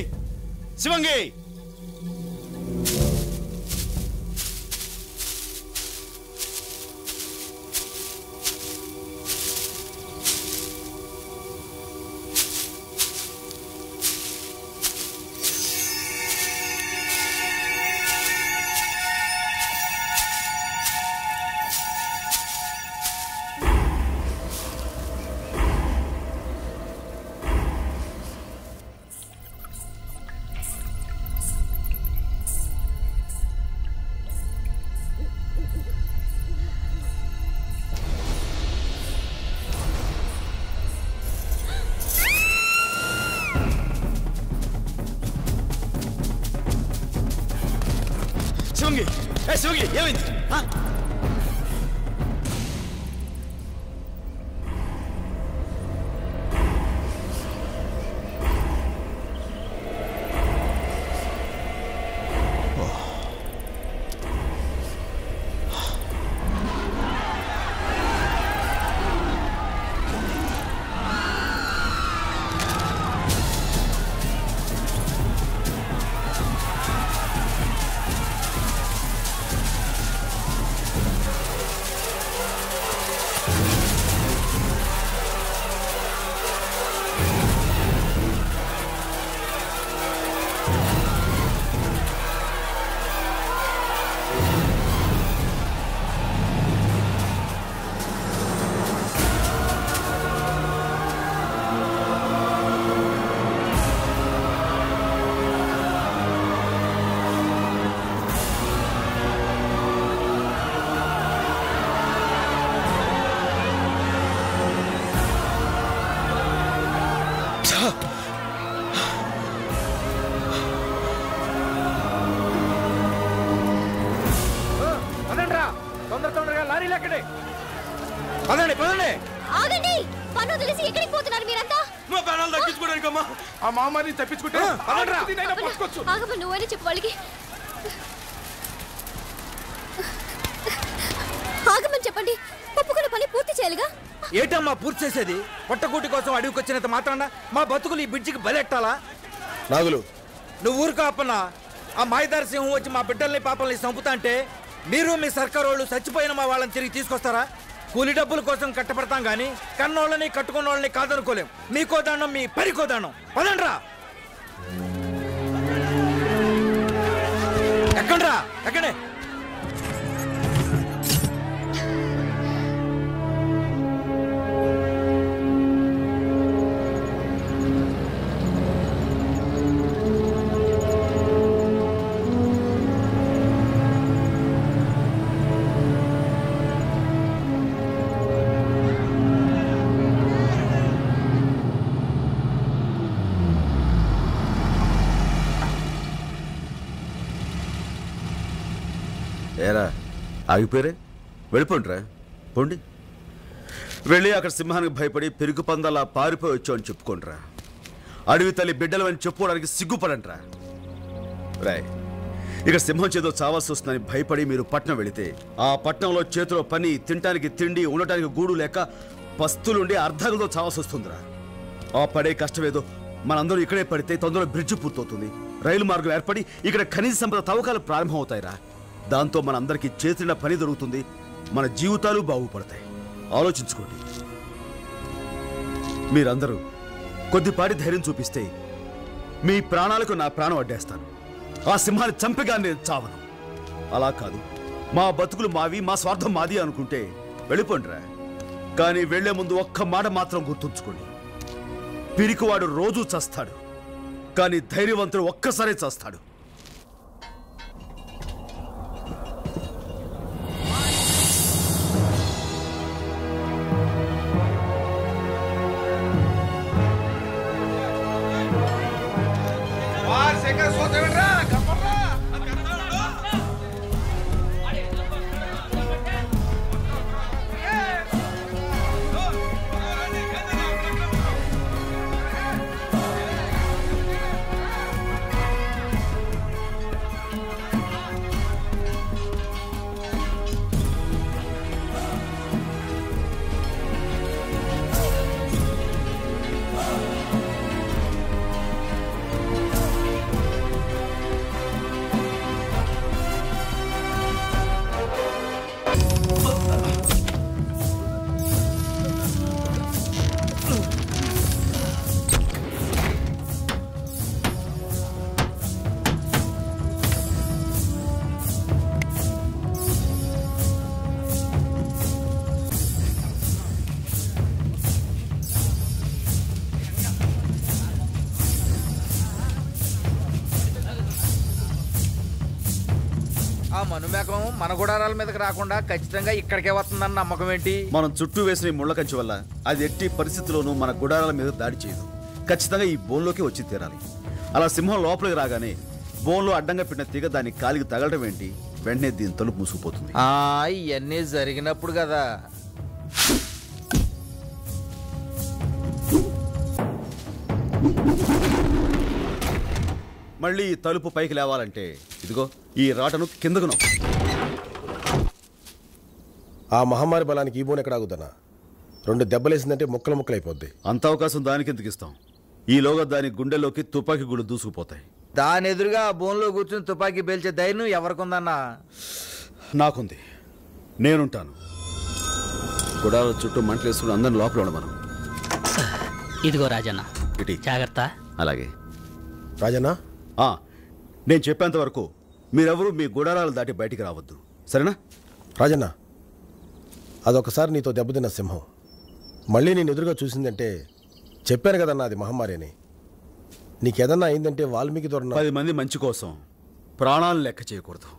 శివంగి, శివంగి, శివంగి, ఏమైంది? తొందరగా లారీలు ఎక్కడే. పదండి పదండి. ఆగండి, పన్ను తెలిసి ఎక్కడికి పోతున్నారు మీరంతా? మా ప్రాణాలు దక్కించుకోవడానికమ్మా, ఆ మామని తప్పించుకుంటే ఆగమని నువ్వైనా చెప్పు వాళ్ళకి. ఆగమని చెప్పండి, ఒప్పుకున్న పని పూర్తి చేయాలిగా. ఏటమ్మా పూర్తి చేసేది? పొట్టకూటి కోసం అడవికి వచ్చినంత మాత్రాన మా బతుకులు ఈ బ్రిడ్జికి బలెట్టాలా? నాగులు, నువ్వు ఊరుకో అప్పన్నా. ఆ మాయదారి సింహం వచ్చి మా బిడ్డల్ని పాపల్ని చంపుతా అంటే మీరు మీ సర్కారు వాళ్ళు చచ్చిపోయిన మా వాళ్ళని తిరిగి తీసుకొస్తారా? కూలి డబ్బుల కోసం కట్టపడతాం గానీ కన్నోళ్ళని కట్టుకున్న వాళ్ళని కాదనుకోలేం. మీకో దండం, మీ పరికో దండం. పదండ్రా. ఎక్కండ్రా, ఎక్కడే. ఏరా ఆగిపోయారే, వెళ్ళిపోండిరా, పోండి. వెళ్ళి అక్కడ సింహానికి భయపడి పెరుగు పందాలా పారిపోయి వచ్చామని చెప్పుకోండిరా. అడవి తల్లి బిడ్డలు అని చెప్పుకోవడానికి సిగ్గుపడండిరా. రాయ్, ఇక సింహం చేతో చావాల్సి వస్తుందని భయపడి మీరు పట్నం వెళితే ఆ పట్నంలో చేతిలో పని, తినటానికి తిండి, ఉండటానికి గూడు లేక పస్తులుండి అర్ధాలతో చావాల్సి వస్తుందిరా. ఆ పడే కష్టమేదో మనందరూ ఇక్కడే పడితే తొందరలో బ్రిడ్జ్ పూర్తవుతుంది, రైలు మార్గం ఏర్పడి ఇక్కడ ఖనిజ సంపద తవ్వకాలు ప్రారంభం అవుతాయిరా. దాంతో మనందరికీ చేతిన పని దొరుకుతుంది, మన జీవితాలు బాగుపడతాయి. ఆలోచించుకోండి. మీరందరూ కొద్దిపాటి ధైర్యం చూపిస్తే మీ ప్రాణాలకు నా ప్రాణం అడ్డేస్తాను. ఆ సింహాన్ని చంపగా నేను చావను. అలా కాదు, మా బతుకులు మావి, మా స్వార్థం మాది అనుకుంటే వెళ్ళిపోండిరా. కానీ వెళ్లే ముందు ఒక్క మాట మాత్రం గుర్తుంచుకోండి. పిరికివాడు రోజూ చస్తాడు, కానీ ధైర్యవంతుడు ఒక్కసారే చస్తాడు. ఆ మనుమేకం మన గుడారాల మీదకి రాకుండా ఖచ్చితంగా ఇక్కడికే వస్తుందన్న నమ్మకం ఏంటి? మనం చుట్టూ వేసిన ఈ ముళ్ళ కంచె వల్ల అది ఎట్టి పరిస్థితుల్లోనూ మన గుడారాల మీద దాడి చేయదు. ఖచ్చితంగా ఈ బోన్లోకి వచ్చి తీరాలి. అలా సింహం లోపలికి రాగానే బోన్లో అడ్డంగా పెట్టిన తీగ దాని కాలికి తగలటం ఏంటి, వెంటనే దీని తలుపు మూసుకుపోతుంది. ఇవన్నీ జరిగినప్పుడు కదా. మళ్ళీ ఈ తలుపు పైకి లేవాలంటే ఇదిగో ఈ రాటను కిందకు నొక్కు. ఆ మహమ్మారి బలానికి ఈ బోన్ ఎక్కడ ఆగుద్దన్నా? 2 దెబ్బలేసిందంటే ముక్కలైపోద్ది. అంత అవకాశం దానికి ఎందుకు ఇస్తాం? ఈలోగా దాని గుండెలోకి తుపాకీ గుళ్ళు దూసుకుపోతాయి. దాని ఎదురుగా ఆ బోన్లో కూర్చుని తుపాకీ పేల్చే ధైర్యం ఎవరికుందన్నా? నాకుంది, నేనుంటాను. గుడాల చుట్టూ మంటలేసుకుని అందరిని లోపల ఉండమను. ఇదిగో రాజన్న, ఇటీ జాగ్రత్త. అలాగే రాజన్న, నేను చెప్పేంత వరకు మీరెవరూ మీ గుడారాలు దాటి బయటికి రావద్దు, సరేనా? రాజన్న, అదొకసారి నీతో దెబ్బతిన్న సింహం మళ్ళీ నేను ఎదురుగా చూసిందంటే చెప్పాను కదన్నా అది మహమ్మారి అని. నీకేదన్నా అయిందంటే వాల్మీకి దొరన 10 మంది మంచి కోసం ప్రాణాలను లెక్క చేయకూడదు.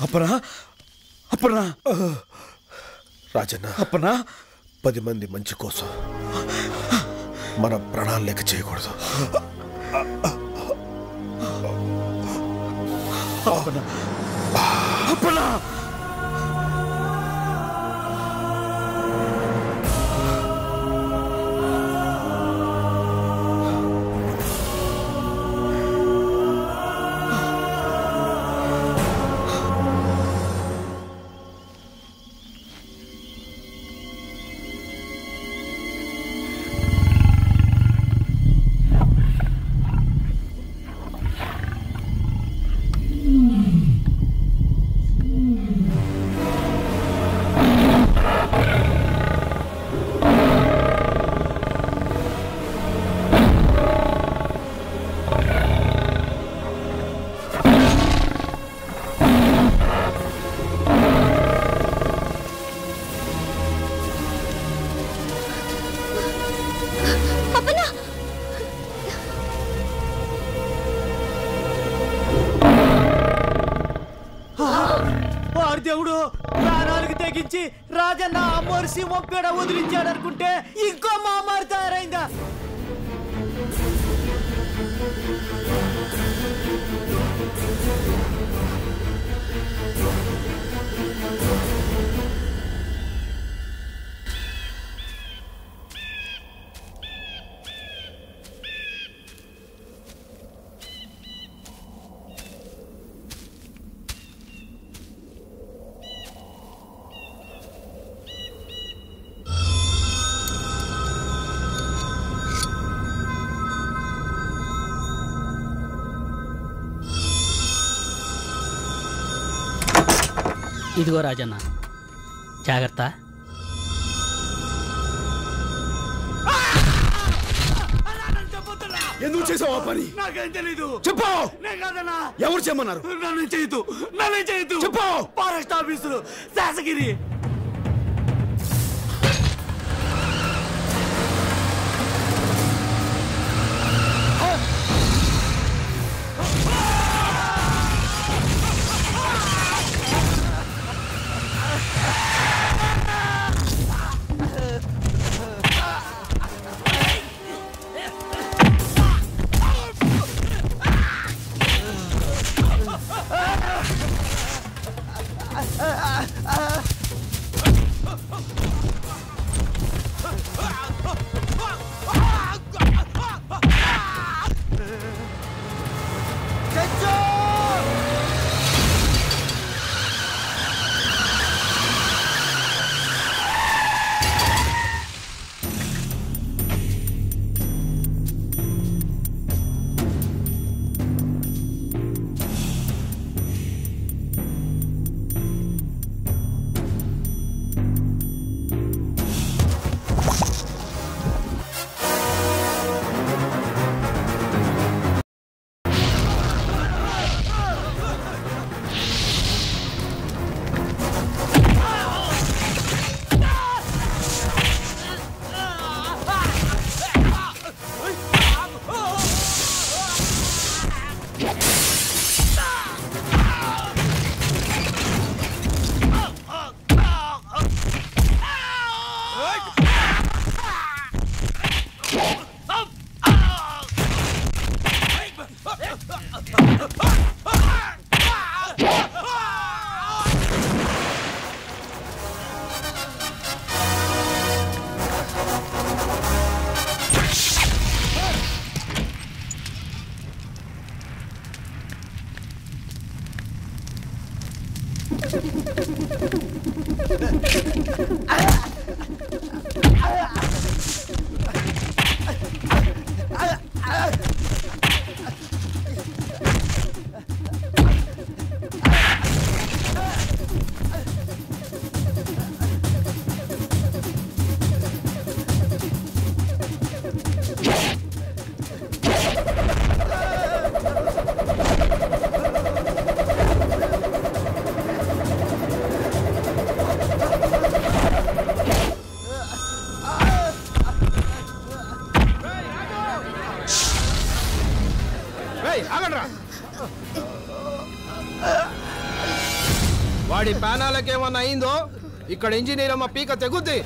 అప్పనా అప్పనా రాజన్న అప్పనా 10 మంది మంచి కోసం మన ప్రాణాలు లెక్క చేయకూడదు. అప్పనా అప్పనా దేవుడు ప్రాణాలకు తెగించి రాజన్న అమ్మోరి సింహం పేడ వదిలించాడు అనుకుంటే ఇంకో మామారు తయారైందా? ఇదిగో రాజన్న, జాగ్రత్త. ఎందుకు చేసావు ఆ పని? నాకేం తెలీదు. చెప్పు. నేను కాదన్నా. ఎవరు చేయమన్నారు? నన్ను చేయొద్దు, నన్ను చేయొద్దు. చెప్పు. ఫారెస్ట్ ఆఫీసులు శాసగిరి. వాడి ప్యానాలకేమన్నా అయిందో ఇక్కడ ఇంజనీర్ అమ్మ పీక తెగుద్ది.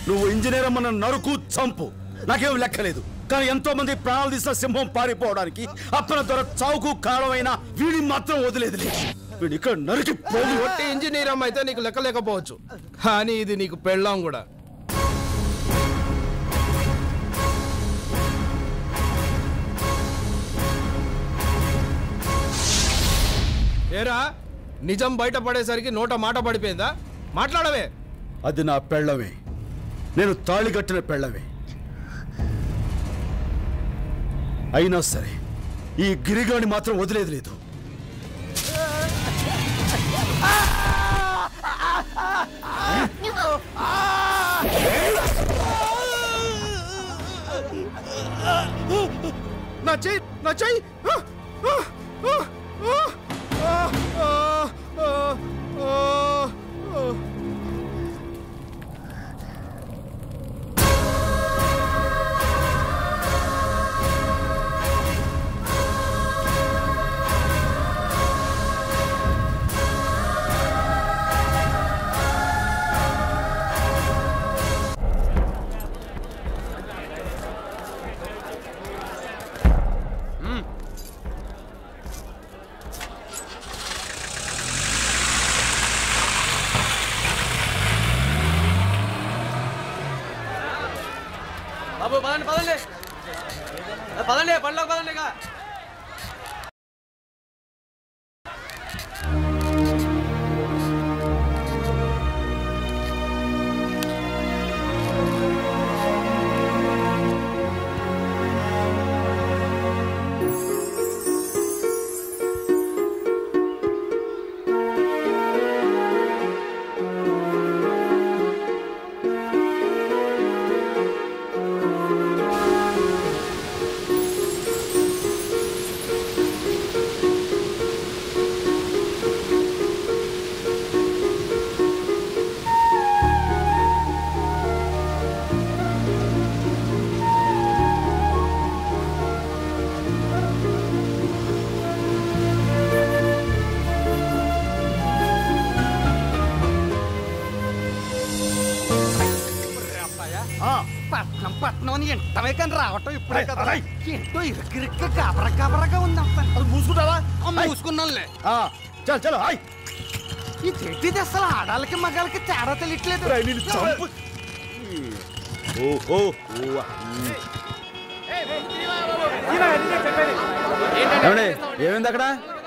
నువ్వు ఇంజనీర్ అమ్మను నరుకు చంపు, నాకేం లెక్కలేదు. కానీ ఎంతో మంది ప్రాణాలు తీసిన సింహం పారిపోవడానికి అప్పన దొర చావుకు కారణమైన వీడిని మాత్రం వదిలేదు. వీడు ఇక్కడ నరికి ఒట్టి ఇంజనీర్ అమ్మ అయితే నీకు లెక్క లేకపోవచ్చు, కానీ ఇది నీకు పెళ్ళాం కూడా. ఏరా నిజం బయటపడేసరికి నోట మాట పడిపోయిందా? మాట్లాడవే. అది నా పెళ్ళమే, నేను తాళి కట్టిన పెళ్ళమే. అయినా సరే ఈ గిరిగాని మాత్రం వదిలేదు లేదు. నా చెయ్యి, నా చెయ్యి. బాబు పదండి పదండి పదండి పనిలోకి పదండి. ఇక పట్నం పట్నం అని ఎంటమే కానీ రావటం ఇప్పుడే కదా. ఏంటో ఇరక్కిరిక్క కాబరగా ఉంది. అది మూసుకుంటావా? మూసుకున్నానులే. చల్ చలో. ఇదేంటి అసలు ఆడాలకి మగాలకి తేడా తెలియట్లేదు. ఏమైంది అక్కడ?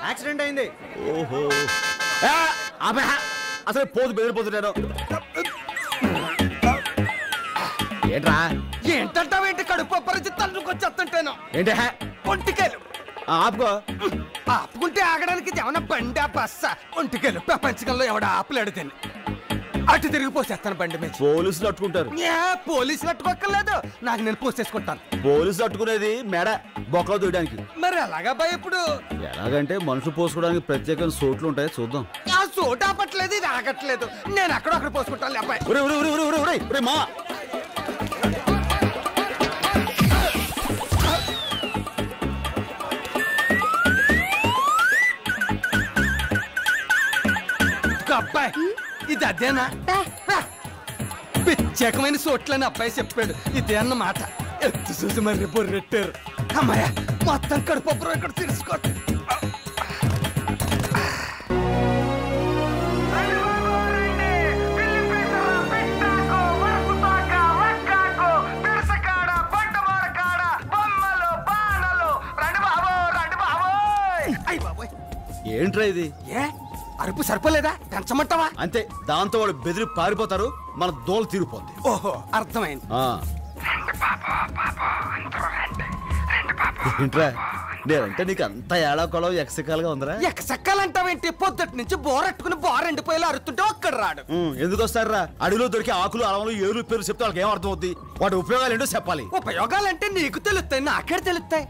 యాక్సిడెంట్ అయింది. ఓహో అసలు పోతు బెదిరిపోతున్నాను. ఏంట్రా? ఏంటంటావేంటి? కడుపు పరిస్థితి తల్లుకొచ్చేస్తుంటాను. ఏంటి? ఒంటికాయలు ఆపుకో. ఆపుకుంటే ఆగడానికి ఏమన్నా బండి బస్స? ఒంటికాయలు ప్రపంచకంలో ఎవడ ఆపలేడు తిని అటు తిరిగి పోసేస్తాను బండి మీద. పోలీసులు అట్టుకుంటారు. పోలీసులు అట్టుకోక్కర్లేదు, నాకు నేను పోసేసుకుంటాను. పోలీసులు అట్టుకునేది మెడ బొక్కలు దూయడానికి. మరి ఎలాగా భయ ఇప్పుడు? ఎలాగంటే మనుషులు పోసుకోవడానికి ప్రత్యేకమైన సోట్లు ఉంటాయి, చూద్దాం. ఆ సోటు ఆపట్లేదు, ఇది ఆగట్లేదు. నేను అక్కడ పోసుకుంటాను అబ్బాయి. మా అబ్బాయి ఇది అదేనా? ప్రత్యేకమైన సోట్లని అబ్బాయి చెప్పాడు. ఇదే అన్నమాట. ఎత్తు చూసి మరి బొర్రెట్టారు. అమ్మాయ మొత్తం కడుపు ఇక్కడ తీసుకో. ఏంట్రా ఇది? అరుపు సరిపోలేదా? పెంచమంటావా? అంతే, దాంతో వాడు బెదిరి పారిపోతారు, మన దోలు తీరిపోద్ది. ఓహో అర్థమైంది. ఏంట్రా నేనంటే నీకు అంత ఏడాకొలం ఎక్సకాలుగా ఉందరా? ఎక్సక్కాలంటావేంటి? పొద్దుటి నుంచి బోరెట్టుకుని బోరెండిపోయేలా అరుతుంటే ఒక్కడ రాడు. ఎందుకు వస్తారా? అడవిలో దొరికి ఆకులు అలవలు ఏరు పేరు చెప్తే వాళ్ళకి ఏం అర్థం అవుద్ది? వాటి ఉపయోగాలు ఏంటో చెప్పాలి. ఉపయోగాలంటే నీకు తెలుస్తాయి, నాకే తెలుస్తాయి.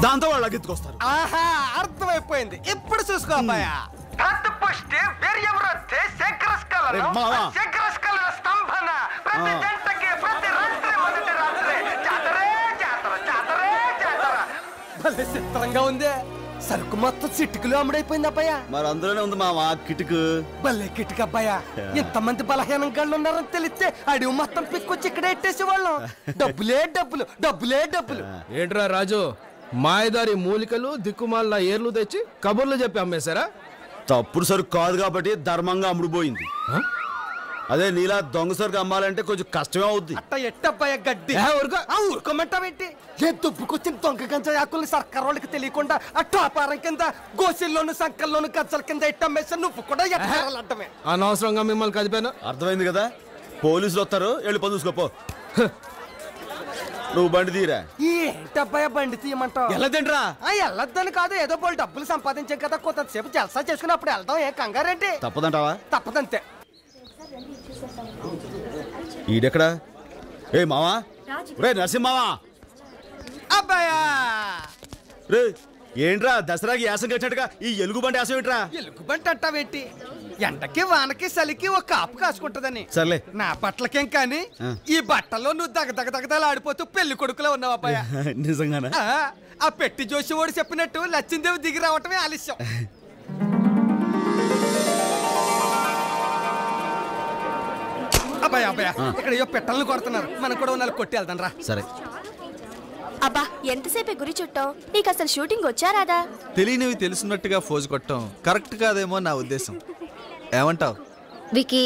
దాంతో వాళ్ళు అగెత్తుకొస్తారు. ఆహా అర్థమైపోయింది. ఇప్పుడు చూసుకో అబ్బాయా. భలే చిత్రంగా ఉందే. సరుకు మొత్తం చిట్టుకులు అమ్ముడైపోయింది అబ్బాయ. మరి అందులోనే ఉంది మావా కిటుకు. భలే కిటుకు అబ్బాయ. ఎంతమంది బలహీనం గళ్ళు ఉన్నారని తెలిస్తే అడివి మొత్తం పిక్కొచ్చి ఇక్కడ ఎట్టేసేవాళ్ళం. డబ్బులే డబ్బులు, డబ్బులే డబ్బులు. ఏంట్రా రాజు, మాయదారి మూలికలు దిక్కుమాల ఏర్లు తెచ్చి కబుర్లు చెప్పి అమ్మేశారా? తప్పుడు సరుకు కాదు కాబట్టి ధర్మంగా అమ్ముడుపోయింది. అదే నీలా దొంగ సరుకు అమ్మాలంటే కొంచెం కష్టమే అవుద్ది. అట్ట ఎట్టబ్బాయ గడ్డి ఊరుకోమంటావేంటి? ఏ దుబ్బుకొచ్చిన దొంగ గంజాయి ఆకుల్ని సర్కార్ వాళ్ళకి తెలియకుండా ఆ టాపారం కింద గోసిల్లోను సంకల్లోను గజ్జల కింద ఎట్టమ్మేసా నువ్వు కూడా ఎట్టాలంటమే. అనవసరంగా మిమ్మల్ని కదిపాను. అర్థమైంది కదా, పోలీసులు వస్తారు, వెళ్ళి పని చూసుకోపో. నువ్వు బండి తీరా. ఏంటబ్బాయ బండి తీయమంటావు? వెళ్ళదండ్రా. వెళ్ళొద్దని కాదు, ఏదో పోలు డబ్బులు సంపాదించాం కదా, కొంతసేపు జలసా చేసుకున్నప్పుడు వెళ్దాం. ఏ కంగారేంటి? తప్పదంటావా? తప్పదంతే. ఈడెక్కడా? ఏ మావా, రే నరసింహావా. అబ్బాయా రే ఏంట్రా దసరాకి యాసం కట్టినట్టుగా ఈ ఎలుగుబంటి యాసం ఏంట్రా? ఎలుగుబంటి అంటావేంటి? ఎండకి వానకి చలికి ఒక కాపు కాసుకుంటదని. సర్లే. నా బట్టలకేం కానీ ఈ బట్టల్లో నువ్వు దగదగదగదలు ఆడిపోతూ పెళ్లి కొడుకులో ఉన్నావు అబ్బాయా. నిజంగానా? ఆ పెట్టి జోషివాడు చెప్పినట్టు లచ్చిందేవి దిగి రావటమే ఆలస్యం. అబ్బాయి అబ్బాయి ఇక్కడ ఏవో పెట్టలను కొడుతున్నారు, మనం కూడా నాలుగు కొట్టి వెళ్దాం రా. సరే. అబ్బా ఎంతసేపే గురి చుట్టావు? నీకు అసలు షూటింగ్ వచ్చారాదా? తెలియనివి తెలుసున్నట్టుగా ఫోజు కొట్టడం కరెక్ట్ కాదేమో నా ఉద్దేశం. ఏమంటావు Vicky?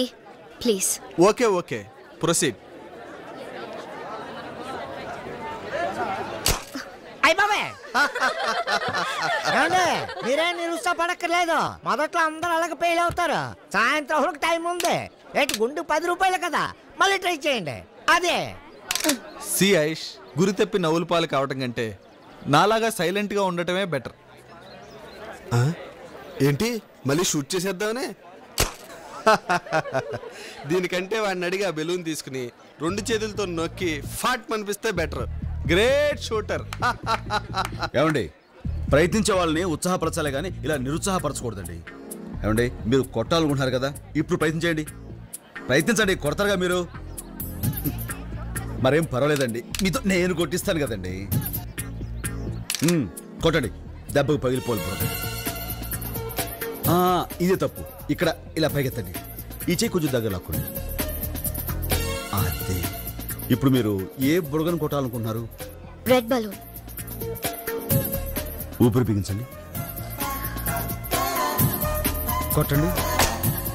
Please. Okay okay, proceed. మీరే నిరుత్సాహపడక్కర్లేదు. మొదట్లో అందరూ అలాగే ఫెయిల్ అవుతారు. సాయంత్రం వరకు టైం ఉంది. ఏంటి గుండు 10 రూపాయలు కదా, మళ్ళీ ట్రై చేయండి. అదే సి ఐష్, గురి తప్పి నవ్వుల పాలు కావటం కంటే నాలాగా సైలెంట్ గా ఉండటమే బెటర్. ఏంటి మళ్ళీ షూట్ చేసేద్దామనే? దీనికంటే వాడిని అడిగి ఆ బెలూన్ తీసుకుని 2 చేతులతో నొక్కి ఫాట్ మనిపిస్తే బెటర్. Great shooter. ఏమండి, ప్రయత్నించే వాళ్ళని ఉత్సాహపరచాలే కానీ ఇలా నిరుత్సాహపరచకూడదండి. ఏమండి, మీరు కొట్టాలనుకుంటున్నారు కదా, ఇప్పుడు ప్రయత్నించండి. ప్రయత్నించండి, కొడతారుగా మీరు. మరేం పర్వాలేదండి, మీతో నేను కొట్టిస్తాను కదండి. కొట్టండి, దెబ్బకు పగిలిపోవాలి. ఇదే తప్పు. ఇక్కడ ఇలా పైకెత్తండి, ఈ చేయి కొంచెం దగ్గర లాక్కోండి. అదే. ఇప్పుడు మీరు ఏ బుడగను కొట్టాలనుకుంటున్నారు? Red balloon. ఊపిరి బిగించండి, కొట్టండి.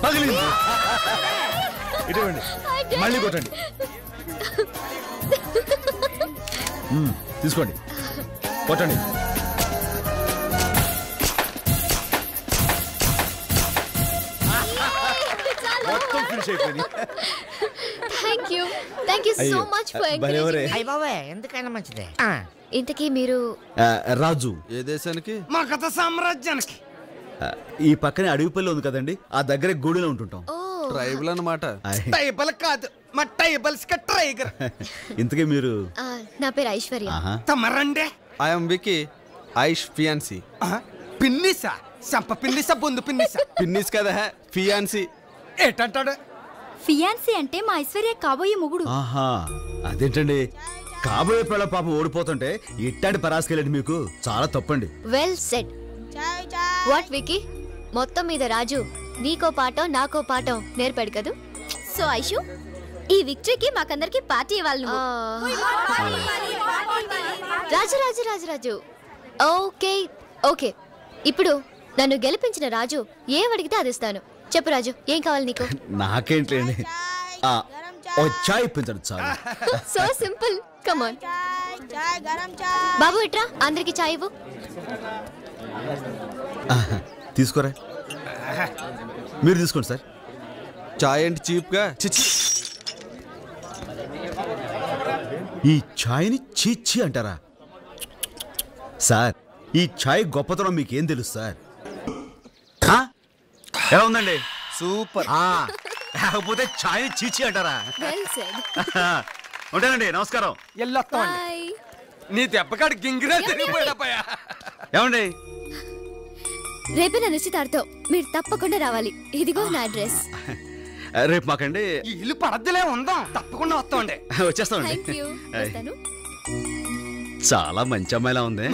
పగిలింది. ఇటువంటి మళ్ళీ కొట్టండి. తీసుకోండి, కొట్టండి. మొత్తం ఫినిష్ అయిపోయింది. Thank you so much for encouraging. అయ్య బాబాయ్, ఎందుకైనా మంచిదే. ఇంతకీ మీరు రాజు ఏ దేశానికి? మా కథ సామ్రాజ్యానికి. ఈ పక్కనే అడవిపల్లి ఉంది కదండి, ఆ దగ్గరే గూడిలో ఉంటుంటాం. ట్రైబల్ అన్నమాట. టైబల్ కాదు, మా టైబల్స్ క టైగర్. ఇంతకీ మీరు? నా పేరు ఐశ్వర్య. తమరండే? I'm Vicky, Aish fiance. పిన్నిసా? సంప పిన్నిసా, బొందు పిన్నిసా? పిన్నిస్ కదా, ఫియాన్సీ. ఏటంటాడు? ఫియాన్సీ అంటే మా ఐశ్వర్య కాబోయే మొగుడు. ఆహా, అదేంటండి, కాబోయే పిల్ల పాపం ఓడిపోతుంటే ఇట్టాంటి పరాసుకెళ్ళండి, మీకు చాలా తప్పండి. Well said. వాట్ వికీ, మొత్తం మీద రాజు నీకో పాఠం నాకో పాఠం నేర్పాడు కదూ. సో ఐషు, ఈ విక్టరీకి మాకందరికి పార్టీ ఇవ్వాలి. రాజు రాజు రాజు రాజు ఓకే ఓకే. ఇప్పుడు నన్ను గెలిపించిన రాజు ఏం అడిగితే అది ఇస్తాను. చెప్పు రాజు, ఏం కావాలి నీకు? నాకేంటండి, చాయ్ ఇప్పించండి చాలు. So simple, come on. బాబు ఇట్రా, అందరికి చాయ్ ఇవ్వు. తీసుకోరా. మీరు తీసుకోండి సార్. చాయ్ అంటే చీప్ గా. ఈ ఛాయ్ని చీచి అంటారా సార్? ఈ ఛాయ్ గొప్పతనం మీకేం తెలుసు సార్? ఎలా ఉందండి? సూపర్. కాకపోతే ఛాయ్ని చీచి అంటారా? ఉంటానండి, నమస్కారం. ఎల్లొస్తామండి. నీ దెబ్బకాడు గింగిరా తిరిగిపోయాడపోయా. ఏమండి, రేపే నా నిశ్చితార్థం, మీరు తప్పకుండా రావాలి. ఇదిగో నా అడ్రస్. రేపు మాకండి ఇల్లు పడద్దులే ఉందాం, తప్పకుండా వస్తామండి. వచ్చేస్తామండి. చాలా మంచి అమ్మాయిలా ఉంది.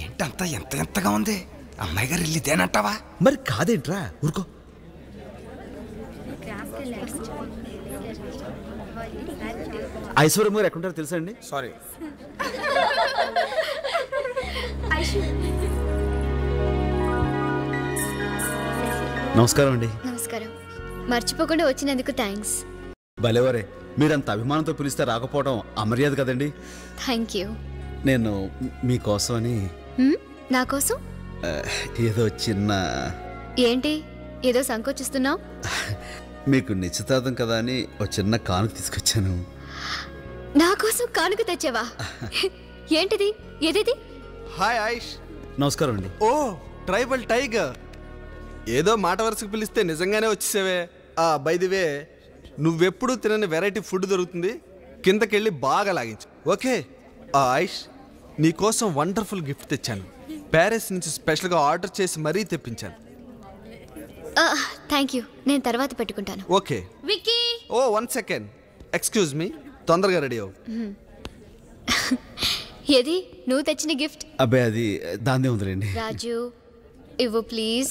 ఏంటంతా ఎంత ఎంతగా ఉంది? అమ్మాయి గారు ఇల్లు ఇదేనంటావా? మరి కాదేంట్రా, ఊరుకో. ఐశ్వర్యం గారు ఎక్కడుంటారో తెలుసా అండి? సారీ. నమస్కారం అండి. నమస్కారం. మర్చిపోకుండా వచ్చినందుకు థ్యాంక్స్. భలేవరే, మీరంత అభిమానంతో పిలిస్తే రాకపోవడం అమర్యాద కదండి. Thank you. నేను మీకోసమని నా కోసం ఏదో చిన్న... ఏంటి ఏదో సంకోచిస్తున్నావు? మీకు నిశ్చితార్థం కదా అని ఒక చిన్న కానుక తీసుకొచ్చాను. నా కోసం కానుక తెచ్చావా? ఏంటిది? ఏదేది? హాయ్ ఆయుష్. నమస్కారం అండి. ఓ ట్రైబల్ టైగర్, ఏదో మాట వరుసకు పిలిస్తే నిజంగానే వచ్చేసావే. బై ది వే, నువ్వెప్పుడు తినని వెరైటీ ఫుడ్ దొరుకుతుంది, కిందకెళ్ళి బాగా లాగించు. ఓకే ఆయుష్, నీకోసం వండర్ఫుల్ గిఫ్ట్ తెచ్చాను. ప్యారిస్ నుంచి స్పెషల్గా ఆర్డర్ చేసి మరీ తెప్పించాను. థ్యాంక్ యూ, నేను తర్వాత పెట్టుకుంటాను. ఓకే. విక్కీ. ఓ 1 సెకండ్, ఎక్స్క్యూజ్ మీ, తొందరగా రెడీ అవ్వు. ఏది నువ్వు తెచ్చిన గిఫ్ట్? అబ్బాయి అది దాన్నే ఉందిలేండి. రాజు ఇవ్వు ప్లీజ్.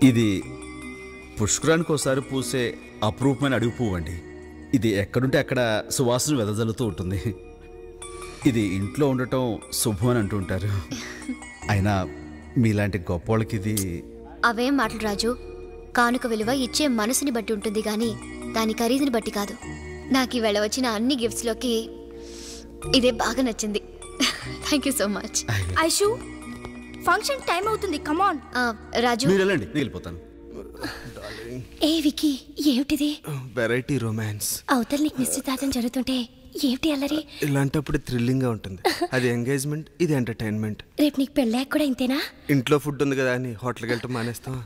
ఇది పుష్కరానికి ఒకసారి పూసే అపురూపమైన అడుగు పువ్వు అండి. ఇది ఎక్కడుంటే అక్కడ సువాసన వెదజల్లుతూ ఉంటుంది. ఇది ఇంట్లో ఉండటం శుభం అని అంటుంటారు. అయినా మీలాంటి గొప్ప వాళ్ళకి ఇది... అవేం మాటలు రాజు. కానుక విలువ ఇచ్చే మనసుని బట్టి ఉంటుంది కానీ దాని ఖరీదుని బట్టి కాదు. నాకు ఈవేళ వచ్చిన అన్ని గిఫ్ట్స్లోకి ఇదే బాగా నచ్చింది. Thank you so much. Aishu, function time అవుతుంది, కమాన్. రాజు మీరు వెళ్ళండి, నేను వెళ్ళిపోతాను. ఏ విక్కీ, ఏమిటిది? Variety romance. అవతల నీకు నిశ్చితార్థం జరుగుతుంటే ఏమిటి అల్లరి? ఇలాంటప్పుడు థ్రిల్లింగ్ గా ఉంటుంది. అది ఎంగేజ్మెంట్, ఇది ఎంటర్టైన్మెంట్. రేపు నీకు పెళ్ళాక కూడా ఇంతేనా? ఇంట్లో ఫుడ్ ఉంది కదా అని హోటల్కి వెళ్ళటం మానేస్తాం.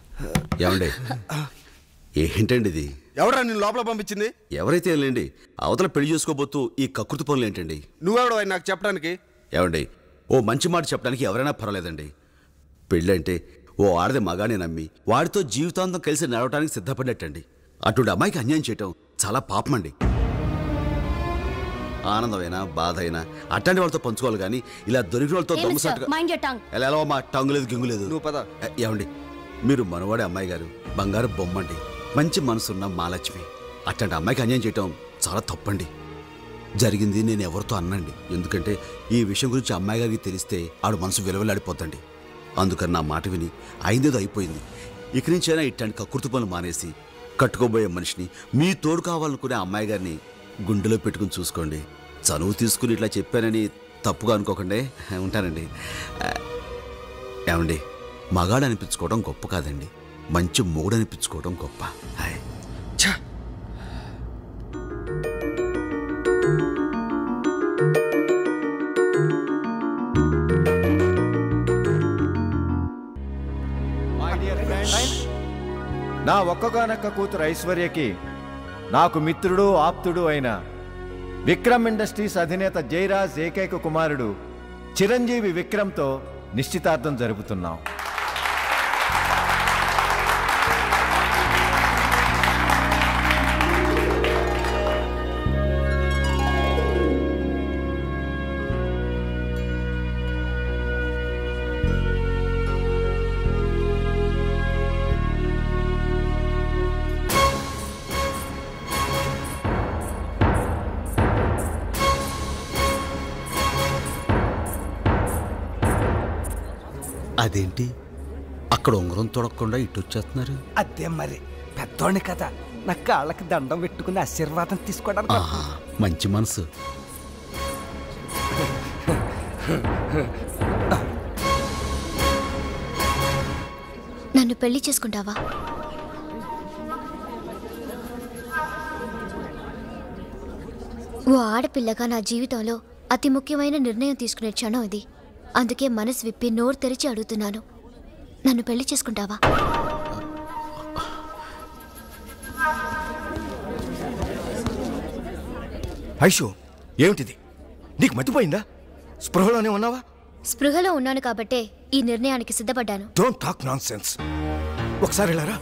ఏమండి, ఏంటండి ఇది? ఎవరా నేను లోపల పంపించింది? ఎవరైతే వెళ్ళండి, అవతల పెళ్లి చేసుకోబోతూ ఈ కకృతి పనులు ఏంటండి? నువ్వెవడో నాకు చెప్పడానికి? ఏమండి, ఓ మంచి మాట చెప్పడానికి ఎవరైనా పర్వాలేదండి. పెళ్ళంటే ఓ ఆడది మగానే నమ్మి వాడితో జీవితాంతం కలిసి నడవడానికి సిద్ధపడ్డట్టండి. అటువంటి అమ్మాయికి అన్యాయం చేయటం చాలా పాపమండి. ఆనందమైనా బాధ అయినా అట్లాంటి వాళ్ళతో పంచుకోవాలి కానీ ఇలా దొరికిన వాళ్ళతో దొంగసాటుగా ఎలా మా టంగు లేదు గింగు లేదు. నువ్వు పద. ఏమండి, మీరు మనవాడే అమ్మాయి గారు, బంగారు బొమ్మండి, మంచి మనసున్న మహాలక్ష్మి. అట్లాంటి అమ్మాయికి అన్యాయం చేయటం చాలా తప్పండి. జరిగింది నేను ఎవరితో అన్నండి, ఎందుకంటే ఈ విషయం గురించి అమ్మాయి గారికి తెలిస్తే ఆడు మనసు విలువలాడిపోతండి. అందుకని నా మాట విని అయిందేదో అయిపోయింది. ఇక నుంచైనా ఇట్లాంటి కకృతి పనులు మానేసి కట్టుకోబోయే మనిషిని, మీ తోడు కావాలనుకునే అమ్మాయి గారిని గుండెలో పెట్టుకుని చూసుకోండి. చనువు తీసుకుని ఇట్లా చెప్పానని తప్పుగా అనుకోకండి. ఉంటానండి. ఏమండి, మగాడు అనిపించుకోవడం గొప్ప కాదండి, మంచి మొగుడు అనిపించుకోవడం గొప్ప. హాయ్. నా ఒక్కగానొక్క కూతురు ఐశ్వర్యకి నాకు మిత్రుడు ఆప్తుడు అయిన విక్రమ్ ఇండస్ట్రీస్ అధినేత జయరాజ్ ఏకైక కుమారుడు చిరంజీవి విక్రమ్తో నిశ్చితార్థం జరుపుతున్నాం. అదేంటి అక్కడ ఉంగరం తొడకుండా ఇటు వచ్చేస్తున్నారు? అదే మరి పెద్దోడిని కదా, నా కాళ్ళకి దండం పెట్టుకుని ఆశీర్వాదం తీసుకోవడానికి. మంచి మనసు. నన్ను పెళ్లి చేసుకుంటావా? ఓ ఆడపిల్లగా నా జీవితంలో అతి ముఖ్యమైన నిర్ణయం తీసుకునే క్షణం ఇది. అందుకే మనసు విప్పి నోరు తెరిచి అడుగుతున్నాను, నన్ను పెళ్లి చేసుకుంటావా? ఐషు, ఏమిటిది? నీకు మతిపోయిందా? స్పృహలోనే ఉన్నావా? స్పృహలో ఉన్నాను కాబట్టే ఈ నిర్ణయానికి సిద్ధపడ్డాను. Don't talk nonsense. ఒకసారి వెళ్ళారా?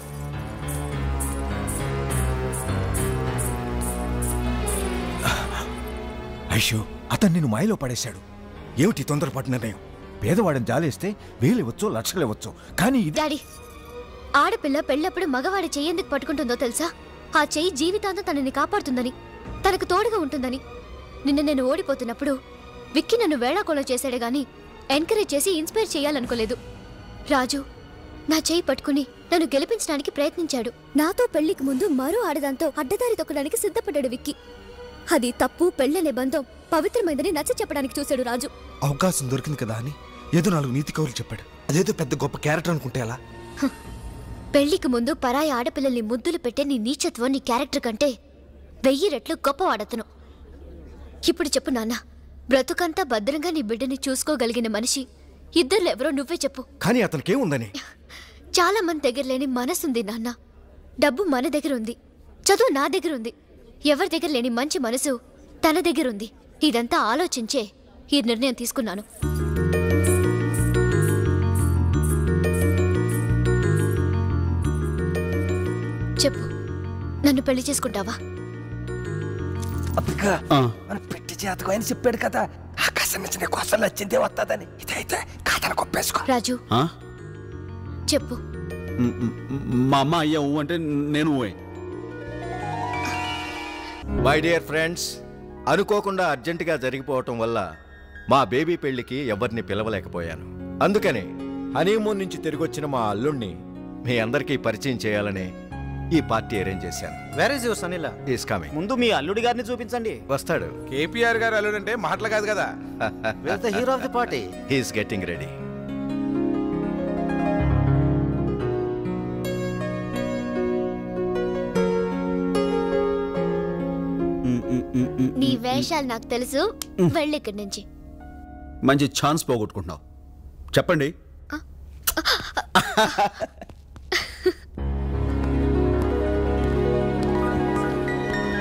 ఐషు, అతను నిన్ను మాయలో పడేశాడు. ఏమిటి తొందరపాటు నిర్ణయం? పేదవాడిని జాలేస్తే వేలు ఇవ్వచ్చు, లక్షలు ఇవ్వచ్చు, కానీ డాడీ, ఆడపిల్ల పెళ్ళప్పుడు మగవాడి చెయ్యి ఎందుకు పట్టుకుంటుందో తెలుసా? ఆ చెయ్యి జీవితాంతం తనని కాపాడుతుందని, తనకు తోడుగా ఉంటుందని. నిన్న నేను ఓడిపోతున్నప్పుడు విక్కీ నన్ను వేళాకోళం చేశాడే గాని ఎంకరేజ్ చేసి ఇన్స్పైర్ చేయాలనుకోలేదు. రాజు నా చెయ్యి పట్టుకుని నన్ను గెలిపించడానికి ప్రయత్నించాడు. నాతో పెళ్లికి ముందు మరో ఆడదాంతో అడ్డదారి తొక్కడానికి సిద్ధపడ్డాడు విక్కీ. అది తప్పు, పెళ్ళనే బంధం పవిత్రమైందని నచ్చ చెప్పడానికి చూశాడు రాజు. అవకాశం దొరికింది కదా అని ఏదో 4 నీతి కౌరులు చెప్పాడు. అదేదో పెద్ద గొప్ప క్యారెక్టర్ అనుకుంటే ఎలా? పెళ్లికి ముందు పరాయి ఆడపిల్లల్ని ముద్దులు పెట్టే నీ నీచత్వం నీ క్యారెక్టర్ కంటే 1000 రెట్లు గొప్పవాడతను. ఇప్పుడు చెప్పు నాన్న, బ్రతుకంతా భద్రంగా నీ బిడ్డని చూసుకోగలిగిన మనిషి ఇద్దరు ఎవరో నువ్వే చెప్పు. కానీ అతనికేముందని? చాలా మంది దగ్గర లేని మనసుంది నాన్న. డబ్బు మన దగ్గర ఉంది, చదువు నా దగ్గర ఉంది. ఎవరి దగ్గర లేని మంచి మనసు తన దగ్గర ఉంది. ఇదంతా ఆలోచించే ఈ నిర్ణయం తీసుకున్నాను. చెప్పు, నన్ను పెళ్లి చేసుకుంటావా? మన పెట్టి చేతకు ఆయన చెప్పాడు కదా, ఆకాశం నుంచి నీకు అసలు నచ్చిందే వస్తుందని. ఇదైతే కాదని గొప్పేసుకో. రాజు చెప్పు. మా అమ్మ అయ్యా అంటే నేను మై డియర్ ఫ్రెండ్స్, అనుకోకుండా అర్జెంటుగా జరిగిపోవటం వల్ల మా బేబీ పెళ్లికి ఎవరిని పిలవలేకపోయాను. అందుకని హనీమూన్ నుంచి తిరిగొచ్చిన మా అల్లుణ్ణి మీ అందరికీ పరిచయం చేయాలని ఈ పార్టీ అరేంజ్ చేశాను. Where is your son in law? Is coming. ముందు మీ అల్లుడి గారిని చూపించండి. వస్తాడు. కేపీఆర్ గారు అల్లుడు అంటే మాటలు కాదు కదా. Where is the hero of the party? He is getting ready. నీ వేషాలు నాకు తెలుసు, వెళ్ళి ఇక్కడి నుంచి. మంచి ఛాన్స్ పోగొట్టుకుంటున్నావు. చెప్పండి.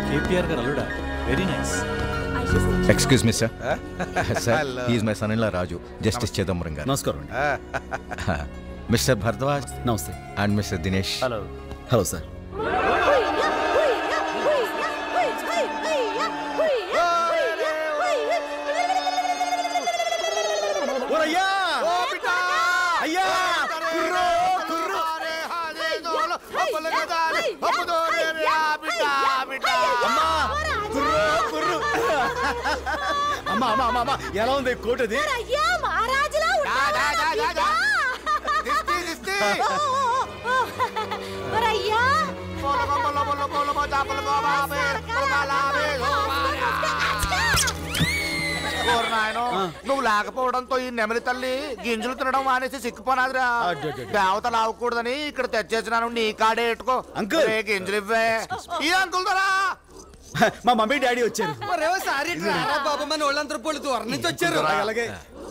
కేపీఆర్ గారు అల్లుడా? Very nice. Excuse me sir. Sir, he is my son in law Raju, justice Chidambaram గారు. నమస్కారం. మిస్టర్ భరద్వాజ్. నమస్తే. And mister Dinesh. Hello. Hello sir. అమ్మా అమ్మా అమ్మా, ఎలా ఉంది కోటది? నువ్వు లేకపోవడంతో ఈ నెమలి తల్లి గింజలు తినడం మానేసి సిక్కుపోనాదిరా. దేవత లావకూడదని ఇక్కడ తెచ్చేసినాను, నీ కాడే ఎట్టుకో. అంకుల్ గింజలు ఇవ్వే. ఈ అంకుల్ దరా మా మమ్మీ డాడీ వచ్చారు. అలాగే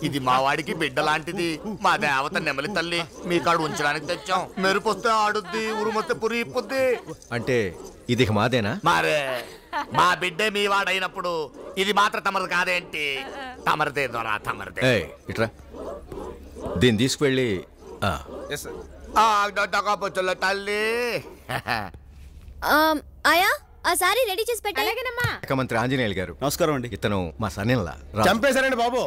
ఇది మా వాడికి బిడ్డ లాంటిది. మా దేవత నెమలి తల్లి మీ కాడ ఉంచడానికి తెచ్చాం. మెరుపొస్తే ఆడుద్ది, ఉరుమొస్తే పురి ఇప్పుద్ది. అంటే ఇది మాదేనా? మరే మా బిడ్డే మీ వాడైనప్పుడు ఇది మాత్రం తమరు కాదేంటి? తమరిదే దొరా, తమరిదే. ఇట్రా, దీన్ని తీసుకువెళ్ళి తల్లి ఆయా ఆ సారీ రెడీ చేసి పెట్టాలేనమ్మా. మంత్రి ఆంజనేయులు గారు. నమస్కారం అండి. ఇతను మా సన్నిల్లా. చంపేశారండి బాబు.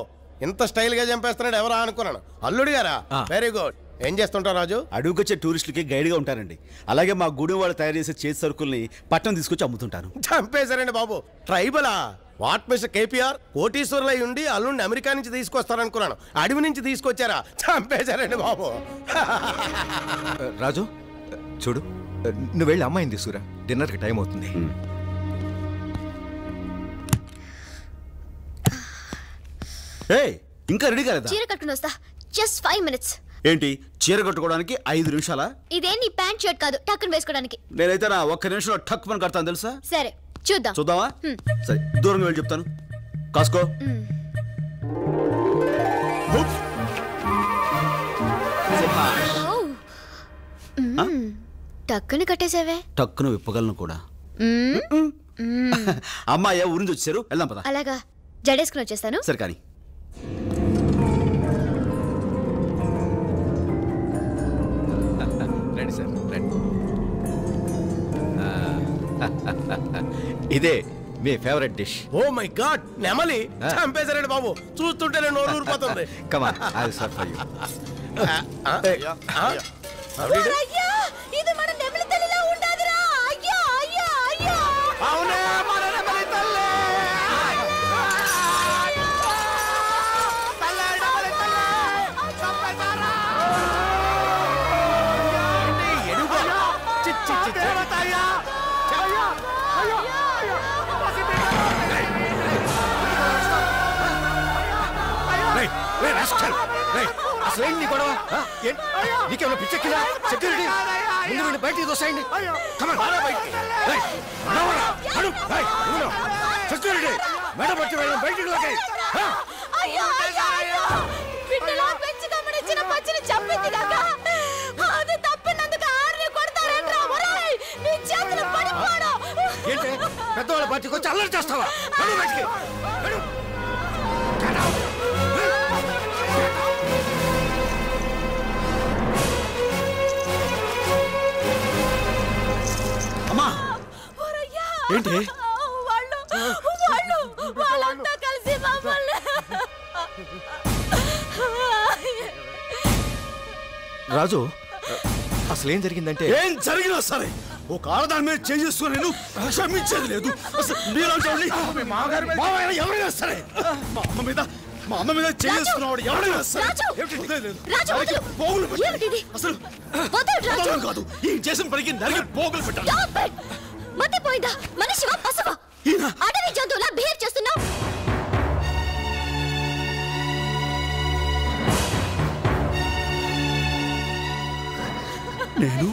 ఇంత స్టైల్ గా చంపేస్తున్నాడు ఎవరా అనుకున్నాను. అల్లుడు గారా? Very good. ఏం చేస్తుంటావు రాజు? అడుగుకొచ్చే టూరిస్టులకి గైడ్గా ఉంటానండి. అలాగే మా గుడి వాళ్ళు తయారు చేసే చేతి సరుకుల్ని పట్టణం తీసుకొచ్చి అమ్ముతుంటాను. చంపేశారండి బాబు. ట్రైబలా? వాట్ మిస్టర్ కేపీఆర్ కోటీశ్వరులై ఉండి అల్లుడిని అమెరికా నుంచి తీసుకొస్తారనుకున్నాను. అడవి నుంచి తీసుకొచ్చారా? చంపేశారండి బాబు. రాజు చూడు, నువ్వు వెళ్ళి అమ్మాయిని తీసుకురా, డిన్నర్కి టైం అవుతుంది. ఇంకా రెడీ కాలేదా? చీర కట్టుకుని వస్తా. Just 5 minutes. ఏంటి చీర కట్టుకోవడానికి 5 నిమిషాలా? ఇదే నీ ప్యాంట్ షర్ట్ కాదు, టక్కుని వేసుకోవడానికి. నేనైతే నా 1 నిమిషంలో టక్ పని కడతాను తెలుసా? సరే చూద్దాం. చూద్దామా? సరే, దూరంగా వెళ్ళి చెప్తాను. కాసుకో. టక్కుని కట్టేసావే. టక్కును విప్పగలను కూడా. అమ్మాయి ఊరి నుంచి వచ్చారు, వెళ్దాం పద. అలాగా, జడేసుకుని వచ్చేస్తాను. సరే కానీ. రండి సార్, రండి. ఇదే మీ favourite dish. Oh my god, నెమలి చంపేశారండి బాబు, చూస్తుంటేనే నోరు ఊరిపోతుంది. Come on, I will serve for you. ఇది మన నెమలి తల్లిలా ఉండాదిరా. అయ్యో అయ్యో అయ్యో, అవునే మన నెమలి తల్లి. అసలేంటి గొడవ? నీకేమైనా పిచ్చెక్కిందా? సెక్యూరిటీ ముందు వీడిని బయటికి దోసేయండి. సెక్యూరిటీ మేడం వచ్చి వెళ్ళడం బయటికి లాగాయి. బిడ్డలో పెంచి గమనించిన పచ్చిని చంపింది కాక అది తప్పినందుకు ఆర్ని కొడతారేంట్రా? ఒరేయ్, నీ చేతులు పడిపోడు. ఏంటి పెద్దవాళ్ళ పార్టీకి వచ్చి అల్లరి చేస్తావా? బయటికి అమ్మా. ఏంటి వాళ్ళంతా కలిసి మమ్మల్ని. రాజు, అసలేం జరిగిందంటే? ఏం జరిగినా సరే ఒక ఆడదాని మీద చేసుకుని నేను క్షమించేది లేదు. అసలు మీరంటే ఎవరైనా సరే మా అమ్మ మీద చేసుకున్నవాడు ఎవరైనా సరే అసలు కాదు, ఈ చేసిన పనికి నరికి పోగులు పెట్టాలి. మతిపోయిందా? మనిషివా పశువా? అడవి జంతువులా బిహేవ్ చేస్తున్నావు. నేను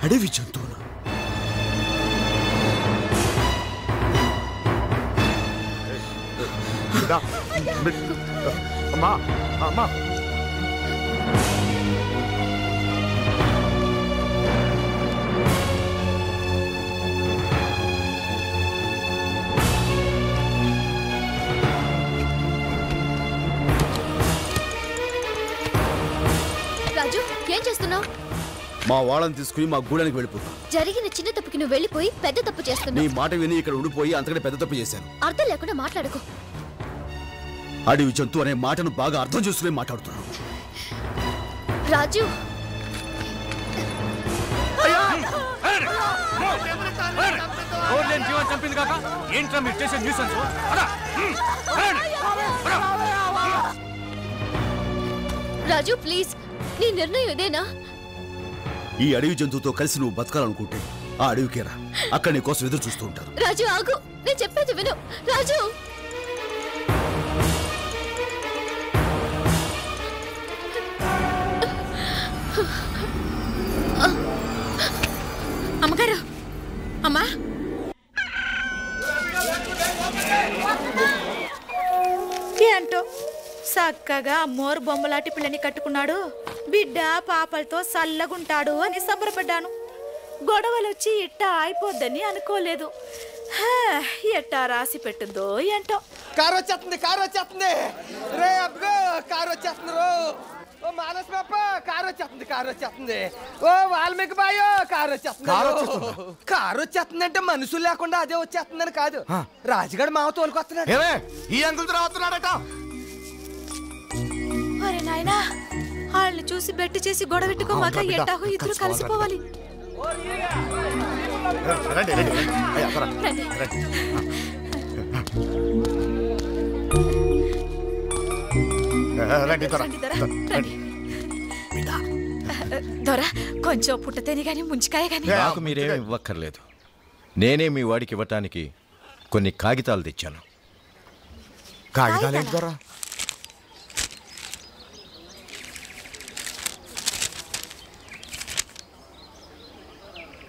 అడవి జంతువునా? అమ్మా అమ్మా, రాజు, ఏం చేస్తున్నావు? మా వాళ్ళని తీసుకుని మా గూడానికి వెళ్ళిపోతా. జరిగిన చిన్న తప్పుకి నువ్వు వెళ్ళిపోయి పెద్ద తప్పు నీ చేస్తున్నావు. మాట విని ఇక్కడ ఉండిపోయి అంతకంటే పెద్ద తప్పు చేశాను. అర్థం లేకుండా మాట్లాడుకో. అడవి జంతువు అనే మాటను బాగా అర్థం చేసుకుని మాట్లాడుతున్నాను. రాజు, జీవన్ చంపింది కాక ఏంట్రా మీరు చేసే న్యూసెన్స్? రాజు ప్లీజ్, నీ నిర్ణయం ఇదేనా? ఈ అడవి జంతువుతో కలిసి నువ్వు బతకాలనుకుంటే ఆ అడవికేరా, అక్కడ నీ కోసం ఎదురు చూస్తూ ఉంటారు. రాజు ఆగు, నేను చెప్పేది విను. రాజు, అమ్మగారు, అమ్మా, ఏంటో చక్కగా అమ్మోరు బొమ్మలాంటి పిల్లని కట్టుకున్నాడు. బిడ్డ పాపలతో సల్లగుంటాడు అని సంబరపడ్డాను. గొడవలొచ్చి ఇట్టా అయిపోద్దని అనుకోలేదు. ఎట్టా రాసి పెట్టిందో ఏంటో. కారు వచ్చేస్తుంది, కారు వచ్చేస్తుంది రే అబ్బో, కారు వచ్చేస్తుంది రో. ఓ మానస్ పాప, కారు వచ్చేస్తుంది, కారు వచ్చేస్తుంది. ఓ వాల్మీకి బాయో, కారు వచ్చేస్తుంది. కారు వచ్చేస్తుంది అంటే మనుషులు లేకుండా అదే వచ్చేస్తుందని కాదు, రాజుగాడు మావ తోలుకొస్తున్నాడు. ఈ అంకుల్ రావస్తున్నాడట. అరే నాయనా, వాళ్ళని చూసి బెట్టి చేసి గొడవెట్టుకోమాక ఎట్టాహో ఇద్దరు కలిసిపోవాలి. రండి రండి అయ్యా, రండి. రండి రండి. దొర, కొంచెం పుట్టతేని గాని ముంచికాయ గాని. నాకు మీరేమి ఇవ్వక్కర్లేదు. నేనే మీ వాడికి ఇవ్వటానికి కొన్ని కాగితాలు తెచ్చాను. కాగితాలు ఏంటి దొర?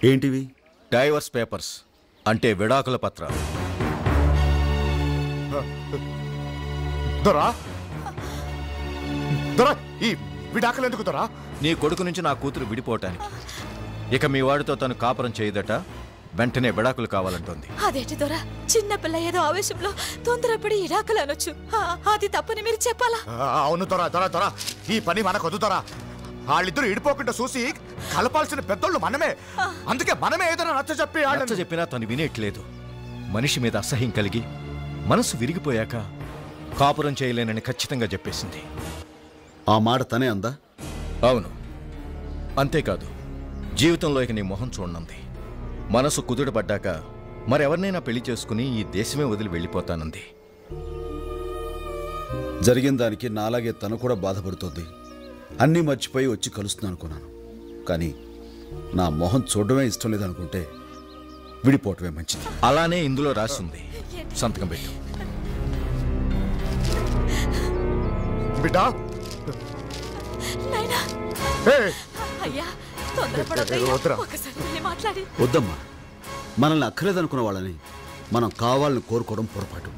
ఏంటివి? డైవర్స్ పేపర్స్, అంటే విడాకుల పత్రాలు. దొరా దొరా, ఈ విడాకులు ఎందుకు దొరా? నీ కొడుకు నుంచి నా కూతురు విడిపోవటానికి. ఇక మీ వాడితో తను కాపురం చేయదట, వెంటనే విడాకులు కావాలంటోంది. అదేంటి దొర, చిన్నపిల్ల ఏదో ఆవేశంలో తొందరపడి ఇడాకులు అనొచ్చు. అది తప్పని మీరు చెప్పాలా? అవును దొరా, దొరా దొరా, ఈ పని మనకొద్దు దొరా. వాళ్ళిద్దరు ఇడిపోకుండా చూసి కలపాల్సిన పెద్దోళ్ళు మనమే. అందుకే మనమే ఏదైనా నచ్చ చెప్పి చెప్పినా తను వినేట్లేదు. మనిషి మీద అసహ్యం కలిగి మనసు విరిగిపోయాక కాపురం చేయలేనని ఖచ్చితంగా చెప్పేసింది. ఆ మాట తనే అందా? అవును. అంతేకాదు, జీవితంలో ఇక నీ మొహం చూడనంది. మనసు కుదుటపడ్డాక మరెవరినైనా పెళ్లి చేసుకుని ఈ దేశమే వదిలి వెళ్ళిపోతానంది. జరిగిన దానికి నాలాగే తను కూడా బాధపడుతోంది. అన్నీ మర్చిపోయి వచ్చి కలుస్తున్నాను అనుకున్నాను. కానీ నా మొహం చూడడమే ఇష్టం లేదనుకుంటే విడిపోవటమే మంచిది. అలానే ఇందులో రాసింది. సంతకం పెట్టు. బిడ్డా వద్దమ్మా, మనల్ని అక్కర్లేదనుకున్న వాళ్ళని మనం కావాలని కోరుకోవడం పొరపాటు.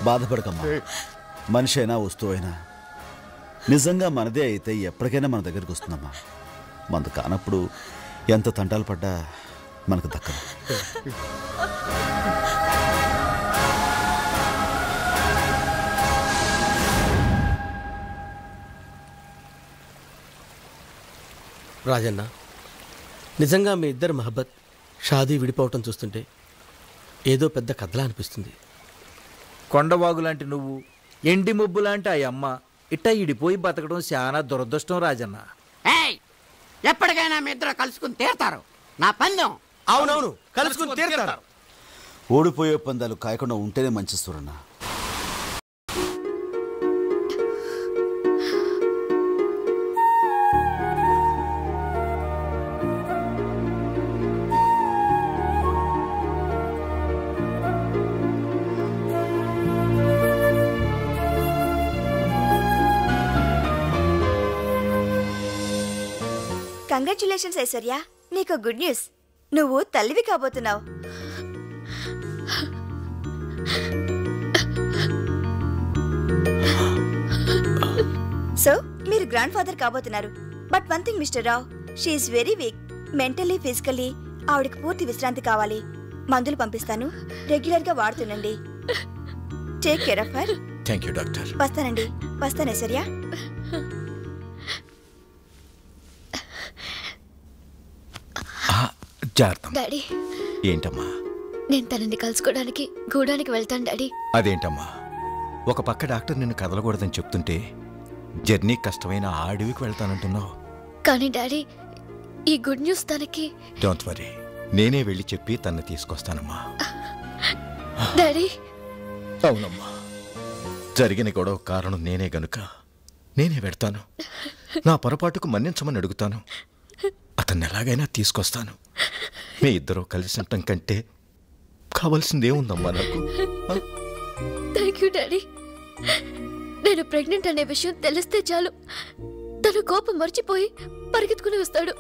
బాధపడకమ్మా. మనిషి అయినా వస్తువు అయినా నిజంగా మనదే అయితే ఎప్పటికైనా మన దగ్గరికి వస్తుందమ్మా. మనది కానప్పుడు ఎంత తంటాలు పడ్డా మనకు దక్కదు. రాజన్న, నిజంగా మీ ఇద్దరు మహబ్బత్ షాదీ విడిపోవటం చూస్తుంటే ఏదో పెద్ద కథలా అనిపిస్తుంది. కొండవాగు లాంటి నువ్వు, ఎండి ముబ్బు లాంటి ఆ అమ్మ ఇట్ట ఇడిపోయి బతకడం చాలా దురదృష్టం రాజన్న. ఎప్పటికైనా మీ ఇద్దరు కలుసుకుని తీరుతారు. నా పందెం. అవునవును, కలుసుకుని తీరుతారు. ఓడిపోయే పందాలు కాయకుండా ఉంటేనే మంచి సూరన్న. కంగ్రాచులేషన్స్ ఐశ్వర్య, నీకు గుడ్ న్యూస్. నువ్వు తల్లివి కాబోతున్నావు. సో మీరు గ్రాండ్ ఫాదర్ కాబోతున్నారు. But one thing mister Rao, she's very weak. Mentally physically ఆవిడకి పూర్తి విశ్రాంతి కావాలి. మందులు పంపిస్తాను, రెగ్యులర్ గా వాడుతుండండి. Take care of her. Thank you doctor. వస్తానండి. వస్తాను ఐశ్వర్య. డాడీ, ఏంటమ్మా? నేను తనని కలుసుకోవడానికి గూడానికి వెళ్తాను డాడీ. అదేంటమ్మా, ఒక పక్క డాక్టర్ నిన్ను కదలకూడదని చెప్తుంటే జర్నీ కష్టమైన ఆ అడవికి వెళ్తానంటున్నావు. కానీ డాడీ, ఈ గుడ్ న్యూస్ తనకి. డోంట్ వరీ, నేనే వెళ్ళి చెప్పి తన్ని తీసుకొస్తానమ్మా. డాడీ. అవునమ్మా, జరిగిన గొడవ కారణం నేనే గనుక నేనే వెళ్తాను. నా పొరపాటుకు మన్నించమని అడుగుతాను. అతన్ని ఎలాగైనా తీసుకొస్తాను. మీ ఇద్దరూ కలిసి ఉండటం కంటే కావాల్సిందేముందమ్మా నాకు? Thank you daddy. నేను ప్రెగ్నెంట్ అనే విషయం తెలిస్తే చాలు తన కోపం మర్చిపోయి పరిగెత్తుకుని వస్తాడు.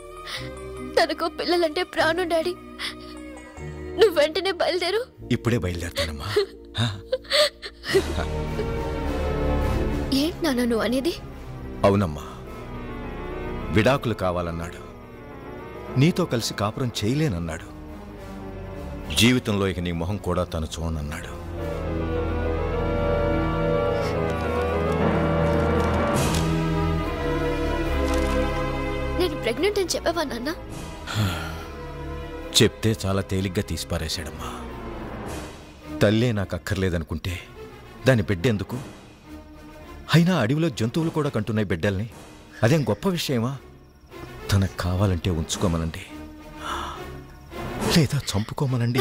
తనకు పిల్లలంటే ప్రాణం డాడీ. నువ్వు వెంటనే బయలుదేరు. ఇప్పుడే బయలుదేరుతానమ్మా. ఏంటి నాన్న నువ్వు అనేది? అవునమ్మా, విడాకులు కావాలన్నాడు. నీతో కలిసి కాపురం చేయలేనన్నాడు. జీవితంలో ఇక నీ మొహం కూడా తను చూడనన్నాడు. నేను ప్రెగ్నెంట్ అని చెప్పావా నాన్న? చెప్తే చాలా తేలిగ్గా తీసిపారేశాడమ్మా. తల్లే నాకు అక్కర్లేదనుకుంటే దాని బిడ్డెందుకు? అయినా అడవిలో జంతువులు కూడా కంటున్నాయి బిడ్డల్ని. అదేం గొప్ప విషయమా? తనకు కావాలంటే ఉంచుకోమనండి, లేదా చంపుకోమనండి.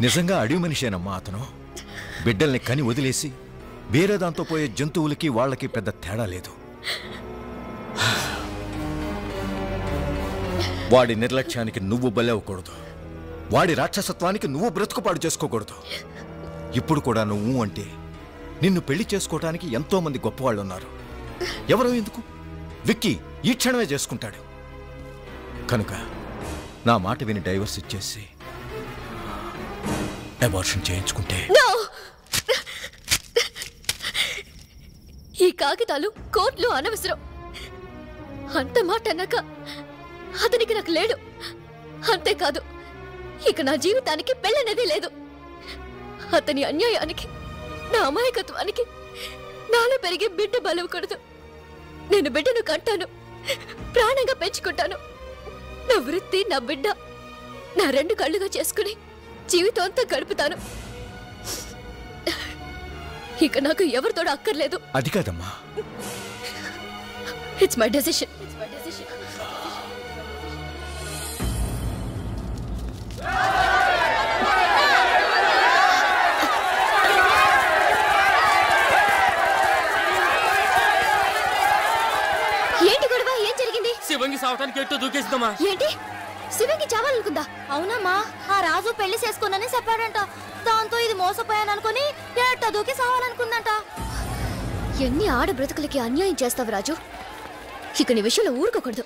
నిజంగా అడవి మనిషేనమ్మా అతను. బిడ్డల్ని కని వదిలేసి వేరే దాంతో పోయే జంతువులకి వాళ్ళకి పెద్ద తేడా లేదు. వాడి నిర్లక్ష్యానికి నువ్వు బలవ్వకూడదు. వాడి రాక్షసత్వానికి నువ్వు బ్రతుకుపాడు చేసుకోకూడదు. ఇప్పుడు కూడా నువ్వు అంటే నిన్ను పెళ్లి చేసుకోవటానికి ఎంతో మంది గొప్పవాళ్ళు ఉన్నారు. ఎవరో ఎందుకు? విక్కీ ఈ క్షణమే చేసుకుంటాడు. కనుక నా మాట విని డైవర్స్ ఇచ్చేసి అబార్షన్ చేయించుకుంటే. ఈ కాగితాలు కోర్టులో అనవసరం. అంత మాట అన్నాక అతనికి నాకు లేడు. అంతేకాదు, ఇక నా జీవితానికి పెళ్ళనేది లేదు. అతని అన్యాయానికి, నా అమాయకత్వానికి నాలో పెరిగే బిడ్డ బలవకూడదు. నేను బిడ్డను కంటాను, ప్రాణంగా పెంచుకుంటాను. నా వృత్తి, నా బిడ్డ నా 2 కళ్ళుగా చేసుకుని జీవితం అంతా గడుపుతాను. ఇక నాకు ఎవరితోడు అక్కర్లేదు. అది కాదమ్మా. It's my decision. ఏంటి గొడవ? ఏం జరిగింది? శివంగి సావటానికి ఎట్టో దూకేసిందమ్మా. ఏంటి? శివంగి చావాలనుకుందా? అవునమ్మా, ఆ రాజు పెళ్లి చేసుకోనని చెప్పాడంట. దాంతో ఇది మోసపోయాననుకుని ఎట్టో దూకి సావాలనుకుందంట. ఎన్ని ఆడ బ్రతుకులకి అన్యాయం చేస్తావు రాజు. ఇక నీ విషయంలో ఊరుకోకూడదు.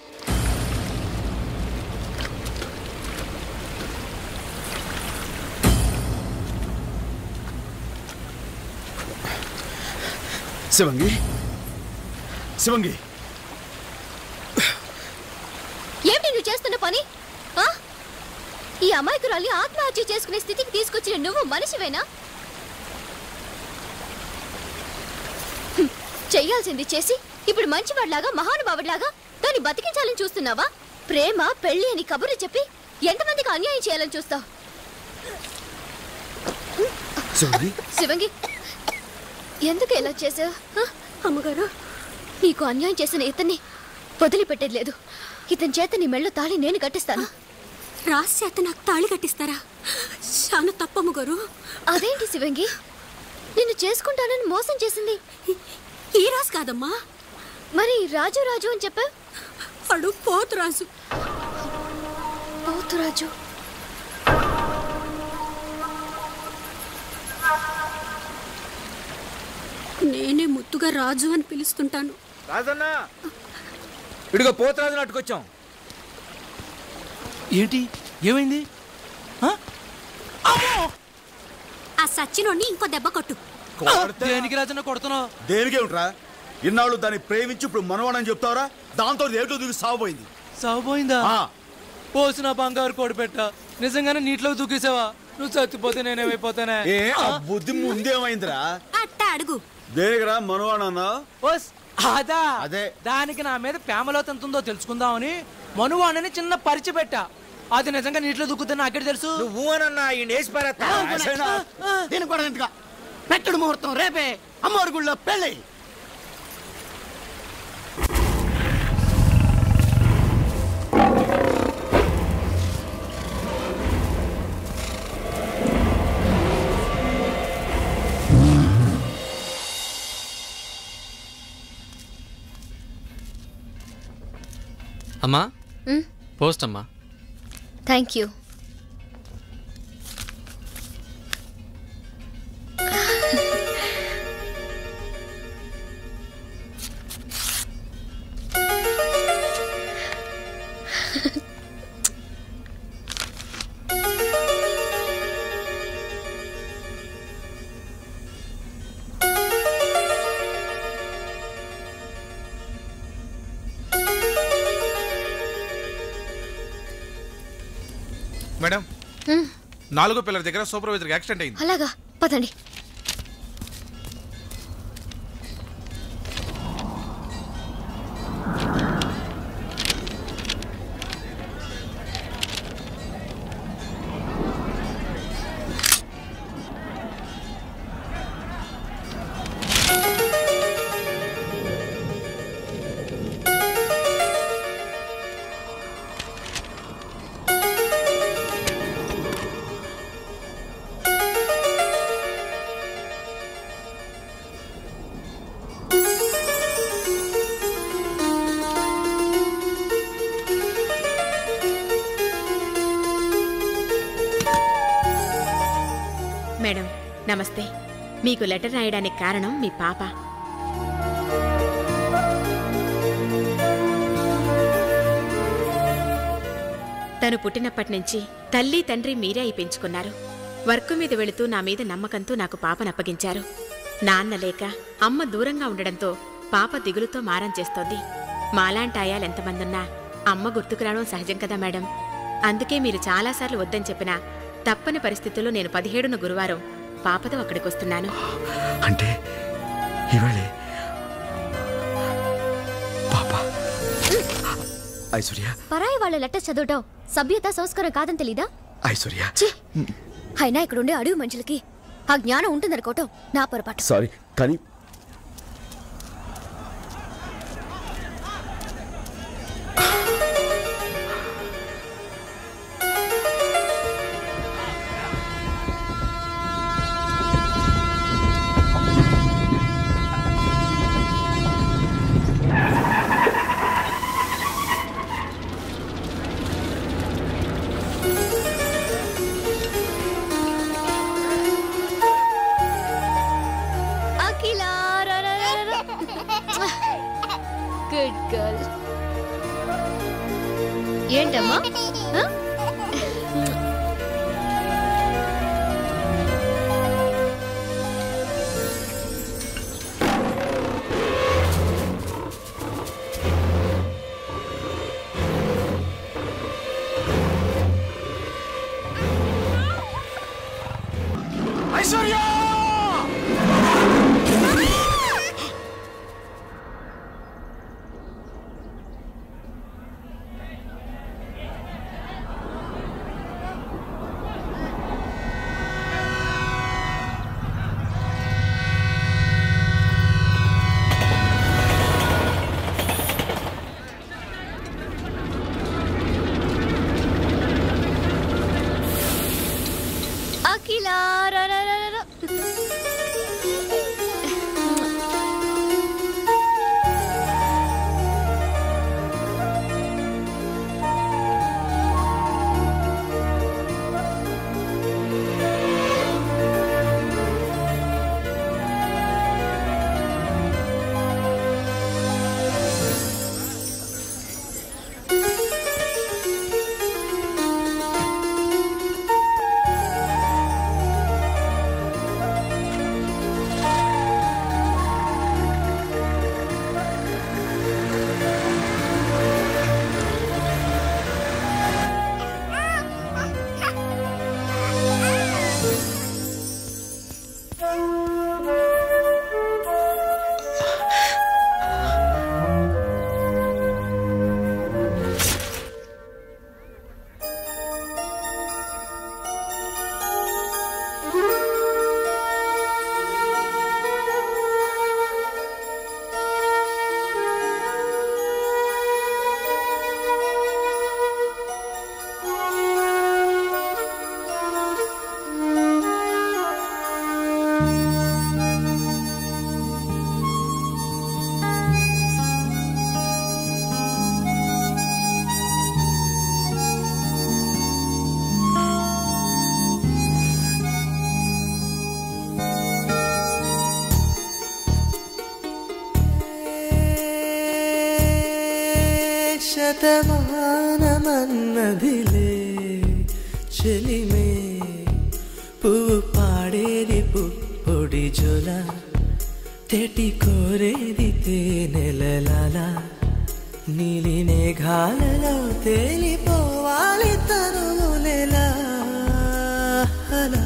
శివంగి, శివంగి, ఏమిటి నువ్వు చేస్తున్న పని? ఈ అమాయకురాల్ని ఆత్మహత్య చేసుకునే స్థితికి తీసుకొచ్చిన నువ్వు మనిషివేనా? చెయ్యాల్సింది చేసి ఇప్పుడు మంచివాడిలాగా, మహానుభావుడిలాగా దాన్ని బతికించాలని చూస్తున్నావా? ప్రేమ, పెళ్లి అని కబుర్లు చెప్పి ఎంతమందికి అన్యాయం చేయాలని చూస్తావు? శివంగి, ఎందుకు ఇలా చేసావు? అమ్మగారు, నీకు అన్యాయం చేసిన ఇతన్ని వదిలిపెట్టేది లేదు. ఇతని చేత నీ మెళ్ళో తాళి నేను కట్టిస్తాను. రాసి చేత నాకు తాళి కట్టిస్తారా? చాలా తప్పమ్మగారు. అదేంటి శివంగి, నిన్ను చేసుకుంటానని మోసం చేసింది ఈ రాజు కాదమ్మా. మరి రాజు రాజు అని చెప్పా? వాడు పోతురాజు. పోతురాజు? నేనే ముద్దుగా రాజు అని పిలుస్తుంటాను. రాజన్నా, ఇడిగో పోతురాజు నాటుకొచ్చాం. ఏంటి? ఏమైంది? ఆ సచ్చినోడిని ఇంకో దెబ్బ కొట్టు. దేనికి రాజన్న కొడుతున్నావు? దేనికేమిట్రా? ఇన్నాళ్ళు దాన్ని ప్రేమించి ఇప్పుడు మనవాడని చెప్తావరా? దాంతో ఏటో దూకి సాగుపోయింది. సాగుపోయిందా? పోసిన బంగారు కోడి పెట్ట నిజంగానే నీటిలో దూకేసావా? నువ్వు చచ్చిపోతే నేనేమైపోతానే? బుద్ధి ముందేమైందిరా? అట్ట అడుగు. దేనికిరా మనవాడన్నా? అదా, అదే దానికి నా మీద ప్రేమలో ఎంతుందో తెలుసుకుందామని మనువాణని చిన్న పరిచి పెట్టా. అది నిజంగా నీటిలో దూకుతుంది నాకే తెలుసు. నువ్వు అనన్నా దీని కూడా ఇంతగా పెట్టుడు ముహూర్తం రేపే అమ్మవారి గుళ్ళో పెళ్ళి. అమ్మా, పోస్ట్ అమ్మా. Thank you. మేడం, 4వ పిల్లర్ దగ్గర సూపర్వైజర్ యాక్సిడెంట్ అయింది. అలాగా, పదండి. మేడం నమస్తే. మీకు లెటర్ రాయడానికి కారణం మీ పాప. తను పుట్టినప్పటి నుంచి తల్లి తండ్రి మీరే అయి పెంచుకున్నారు. వర్క్ మీద వెళుతూ నా మీద నమ్మకంతో నాకు పాపనప్పగించారు. నాన్న లేక అమ్మ దూరంగా ఉండడంతో పాప దిగులుతో మారం చేస్తోంది. మాలాంటి ఆయాలెంతమందున్నా అమ్మ గుర్తుకు రావడం సహజం కదా మేడం. అందుకే మీరు చాలాసార్లు వద్దని చెప్పినా తప్పని పరిస్థితుల్లో నేను 17న గురువారం పాపతో అక్కడికి వస్తున్నాను. అంటే ఇవాళే ఐశ్వర్య పరాయి వాళ్ళ లెటర్ చదవటం సభ్యత సంస్కారం కాదని తెలీదా? ఐశ్వర్య అయినా ఇక్కడ ఉండే అడవి మనుషులకి ఆ జ్ఞానం ఉంటుందనుకోవటం నా పొరపాటు. సారీ కానీ గుడ్ గర్ల్. ఏంటమ్మా? ఐశ్వర్య శతమానమన్నదిలే చెలిమే పువ్వు పాడేది పుప్పొడి జొల తెటి కోరేది తేనెలలాల నీలి మేఘాలలో తేలిపోవాలి తనువులెలా అలా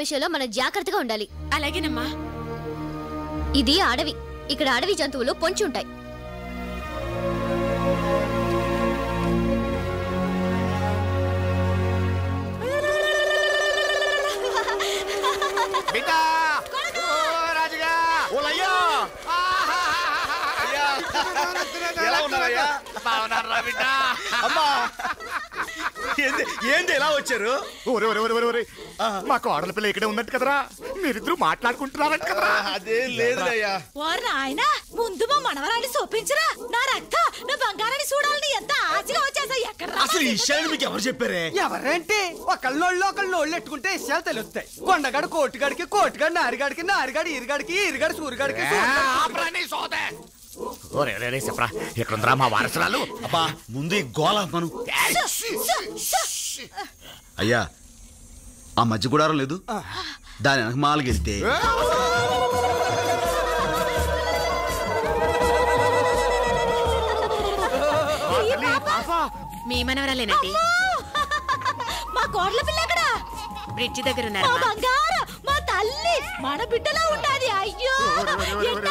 విషయంలో మనం జాగ్రత్తగా ఉండాలి. అలాగేనమ్మా. ఇది అడవి. ఇక్కడ అడవి జంతువులు పొంచి ఉంటాయి. ఎలా ఉన్నారయ్యా? బాగున్నారా బిడ్డ? అమ్మా ఏంటి ఎలా వచ్చారు? మా కోడల పిల్ల ఇక్కడే ఉన్నట్టు కదరా, మీరిద్దరు మాట్లాడుకుంటున్నారంట కదరా. అదే లేదుయ్యా. ఆయన ముందు మా మనవరాన్ని చూపించరా, నా రక్త నా బంగారాన్ని చూడాలని ఎంత ఆశగా వచ్చేసా. ఎక్కడ అసలు ఈ విషయాన్ని మీకు ఎవరు చెప్పారే? ఎవరేంటి ఒకళ్ళోళ్ళు ఎట్టుకుంటే విషయాలు తెలుస్తాయి. కొండగాడు కోటిగాడికి, కోటిగాడు నారిగాడికి, నారిగాడు ఇరిగాడికి, ఇరిగాడు సూరిగాడికి. చెప్పరా ఎక్కడుందిరా మా వారసురాలు? అబ్బా ముందు ఈ గోళ మనం. అయ్యా ఆ మధ్య గుడారం లేదు, దాని వెనక మాలకెళ్తే మీ మనవరాలేనండి. మా కోడల పిల్ల ఎక్కడ? బ్రిడ్జి దగ్గర ఉన్నారు. మా బంగారం, మా తల్లి, మన బిడ్డలా ఉండాలి. అయ్యో ఎంత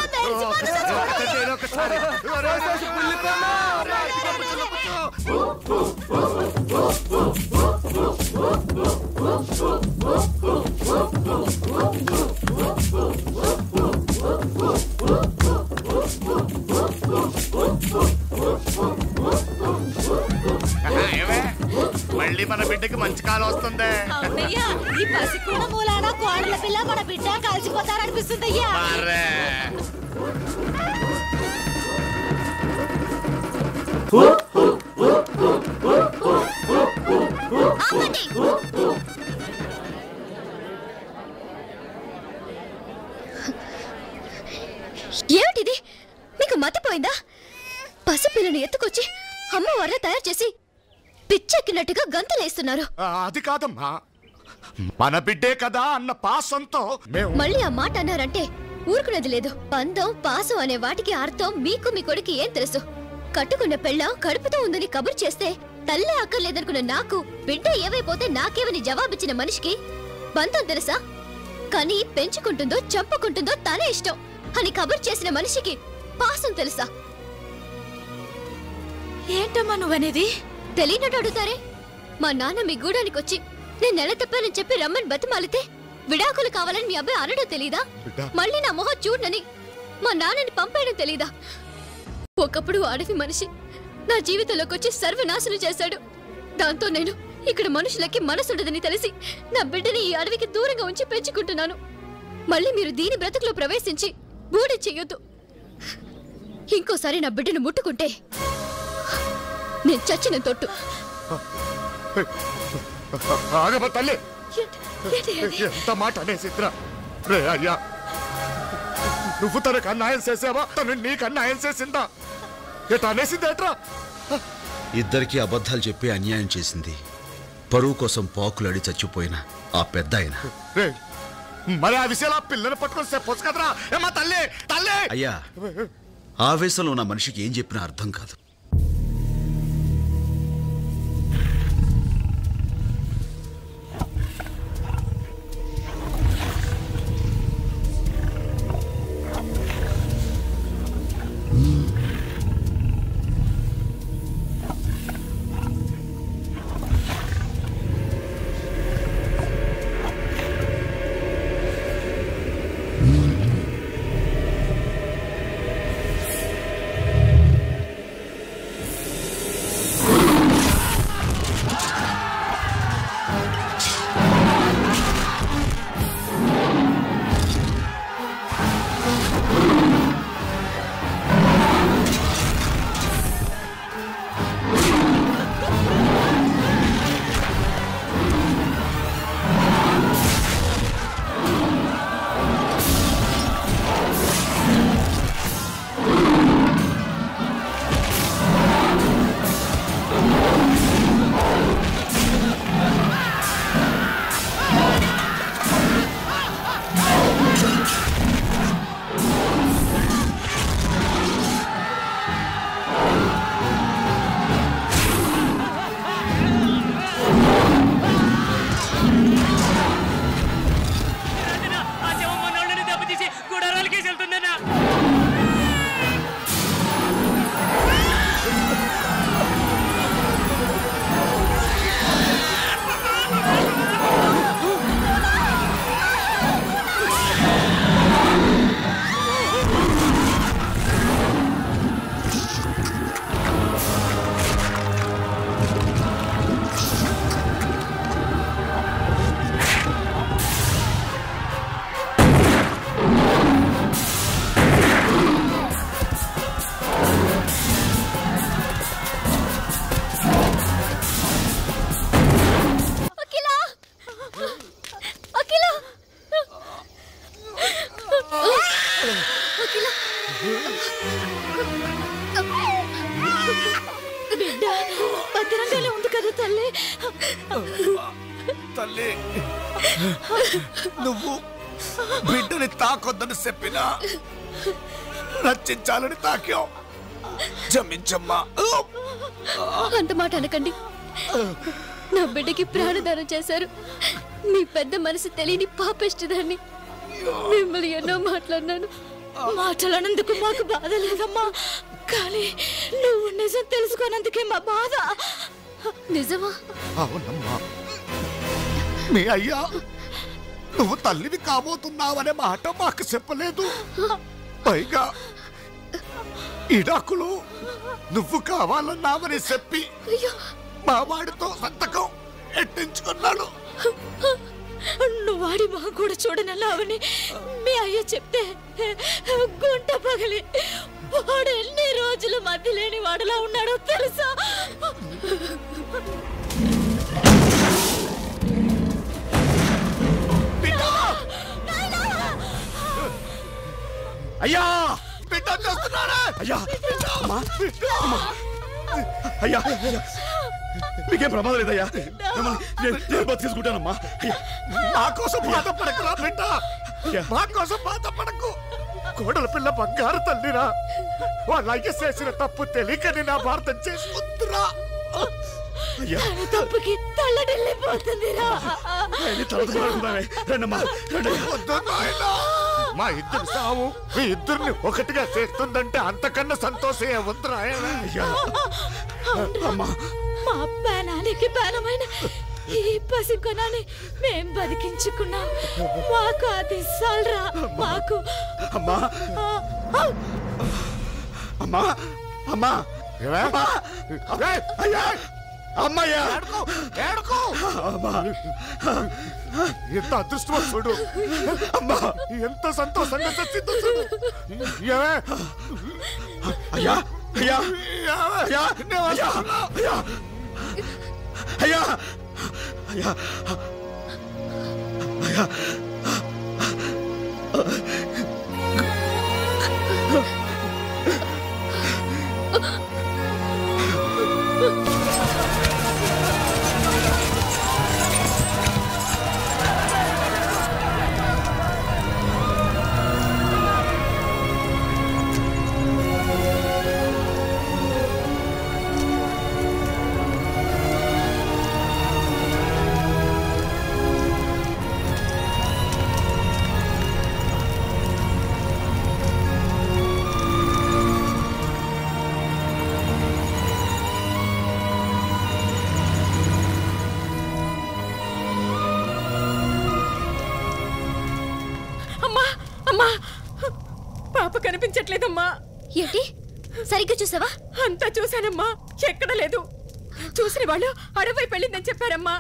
మళ్ళీ మన బిడ్డకి మంచి కాలం వస్తుంది. అవునయ్యా, ఈ పసికూడ మూలాన కోడల పిల్ల మన బిడ్డ కలిసిపోతారనిపిస్తుందయ్యా. ఏమిటిది? మీకు మతిపోయిందా? పసిపిల్లని ఎత్తుకొచ్చి అమ్మవారిని తయారు చేసి పిచ్చెక్కినట్టుగా గంతలేస్తున్నారు. అది కాదమ్మా, మన బిడ్డే కదా అన్న పాసంతో మళ్ళీ ఆ మాట అన్నారంటే ఊరుకునేది లేదు. పందం పాసం అనే వాటికి అర్థం మీకు మీ కొడుకు ఏం తెలుసు? కట్టుకున్న పెళ్ళాం కడుపుతో ఉందని కబురు చేస్తే తల్లే అక్కర్లేదనుకున్న నాకు బిడ్డ ఏవైపోతే నాకేమని జవాబిచ్చిన మనిషికి బంధం తెలుసా? కానీ పెంచుకుంటుందో చంపుకుంటుందో తనే ఇష్టం అని కబురు చేసిన మనిషికి పాసం తెలుసా? ఏంటమ్మా నువ్వనేది? తెలియనట్టు అడుగుతారే. మా నాన్న మీ గూడానికి వచ్చి నేను నెల తప్పానని చెప్పి రమ్మని బతిమాలితే విడాకులు కావాలని మీ అబ్బాయి అనడం తెలీదా? మళ్ళీ నా మొహం చూడనని మా నాన్నని పంపేయడం తెలీదా? ఒకప్పుడు అడవి మనిషి నా జీవితంలోకి వచ్చి సర్వనాశనం చేశాడు. దాంతో నేను ఇక్కడ మనుషులకి మనసుండదని తెలిసి నా బిడ్డని ఈ అడవికి దూరంగా ఉంచి పెంచుకుంటున్నాను. మళ్ళీ మీరు దీని బ్రతుకులో ప్రవేశించి బూడి చెయ్యొద్దు. ఇంకోసారి నా బిడ్డను ముట్టుకుంటే నేను చచ్చిన తొట్టు. తల్లి ఎంత మాట అనేసిద్రా రే అయ్యా. నువ్వు తనకు అన్యాయం చేసావా, తను నీకు అన్యాయం చేసిందా? ఎట్లా అనేసిందేట్రా? ఇద్దరికి అబద్ధాలు చెప్పి అన్యాయం చేసింది. పరువు కోసం పాకులాడి చచ్చిపోయిన ఆ పెద్ద ఆయన. మరి ఆ విషయాలు పిల్లని పట్టుకొని చెప్పొచ్చు కదరా. ఏమా తల్లి తల్లి. అయ్యా ఆవేశంలో ఉన్న మనిషికి ఏం చెప్పినా అర్థం కాదు. బిడ్డ భద్రంగానే ఉంది కదా తల్లి. తల్లి నువ్వు బిడ్డని తాకొద్దని చెప్పినా రక్షించాలని తాకావు. క్షమించమ్మా. అంత మాట అనకండి. నా బిడ్డకి ప్రాణదానం చేశారు. మీ పెద్ద మనసు తెలియని పాపిష్టిదాన్ని. మిమ్మల్ని ఎన్నో మాట్లాడినాను. మాట్లాడినందుకు మాకు బాధ లేదమ్మా, కానీ నువ్వు నిజం తెలుసుకోనందుకే మా బాధ. నిజమా? అవునమ్మా. మీ అయ్యా నువ్వు తల్లిని కాబోతున్నావనే మాట మాకు చెప్పలేదు. పైగా ఇడాకులు నువ్వు కావాలన్నావని చెప్పి మా వాడితో సంతకం ఎట్టించుకున్నాడు. నువ్వు వాడి మా కూడా చూడనన్నావని మీ అయ్య చెప్తే గుంట పగిలి వాడు ఎన్ని రోజులు మధ్య లేని వాడులా ఉన్నాడో తెలుసా? అయ్యా బిడ్డ చేస్తున్నాడా? అయ్యా అయ్యా మీకేం ప్రమాదం లేదయ్యా. నేను బతికేసుకుంటానమ్మా. మా కోసం బాధపడకురా బిడ్డ, మా కోసం బాధపడకు. కోడల పిల్ల బంగారు తల్లిరా. వాళ్ళ అయ్య చేసిన తప్పు తెలియకని నా భారతం చేసుకుంటురా. తప్పుకి తల్లడిల్లిపోతుందిరా. మా ఇద్దరు సావు మీ ఇద్దరిని ఒకటిగా చేస్తుందంటే అంతకన్నా సంతోషం ఏముందిరా? మా ప్రాణానికి ప్రాణమైన ఈ పసికొనాన్ని మేం బతికించుకున్నాం. మాకు అది సాల్రా. మాకు అమ్మా అమ్మా అమ్మా అమ్మయ్యా ఎంత అదృష్టవంతుడు. అమ్మా ఎంత సంతోషంగా చచ్చిందో చూడు. అయ్యా అయ్యా అయ్యా అయ్యా అయ్యా అయ్యా అయ్యా పాప కనిపించట్లేదమ్మా. ఏంటి సరిగ్గా చూసావా? అంతా చూశానమ్మా, ఎక్కడ లేదు. చూసిన వాళ్ళు అడవి వెళ్ళిందని చెప్పారమ్మా.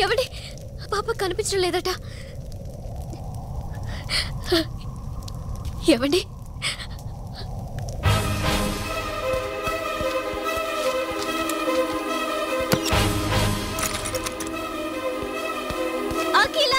ఎవడి పాప కనిపించడం లేదట. ఎవండి అఖిల,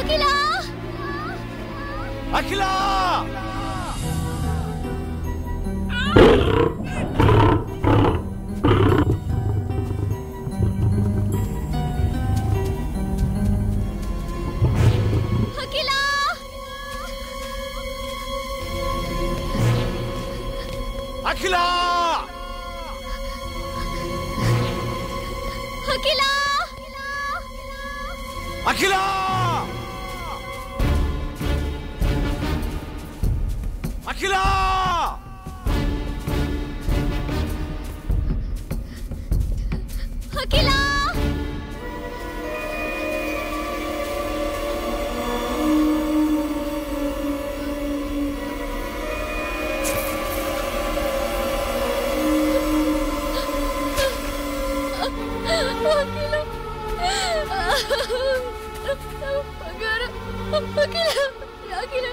అఖిల అఖిల అఖిల అఖిల అఖిల అఖిల అఖిల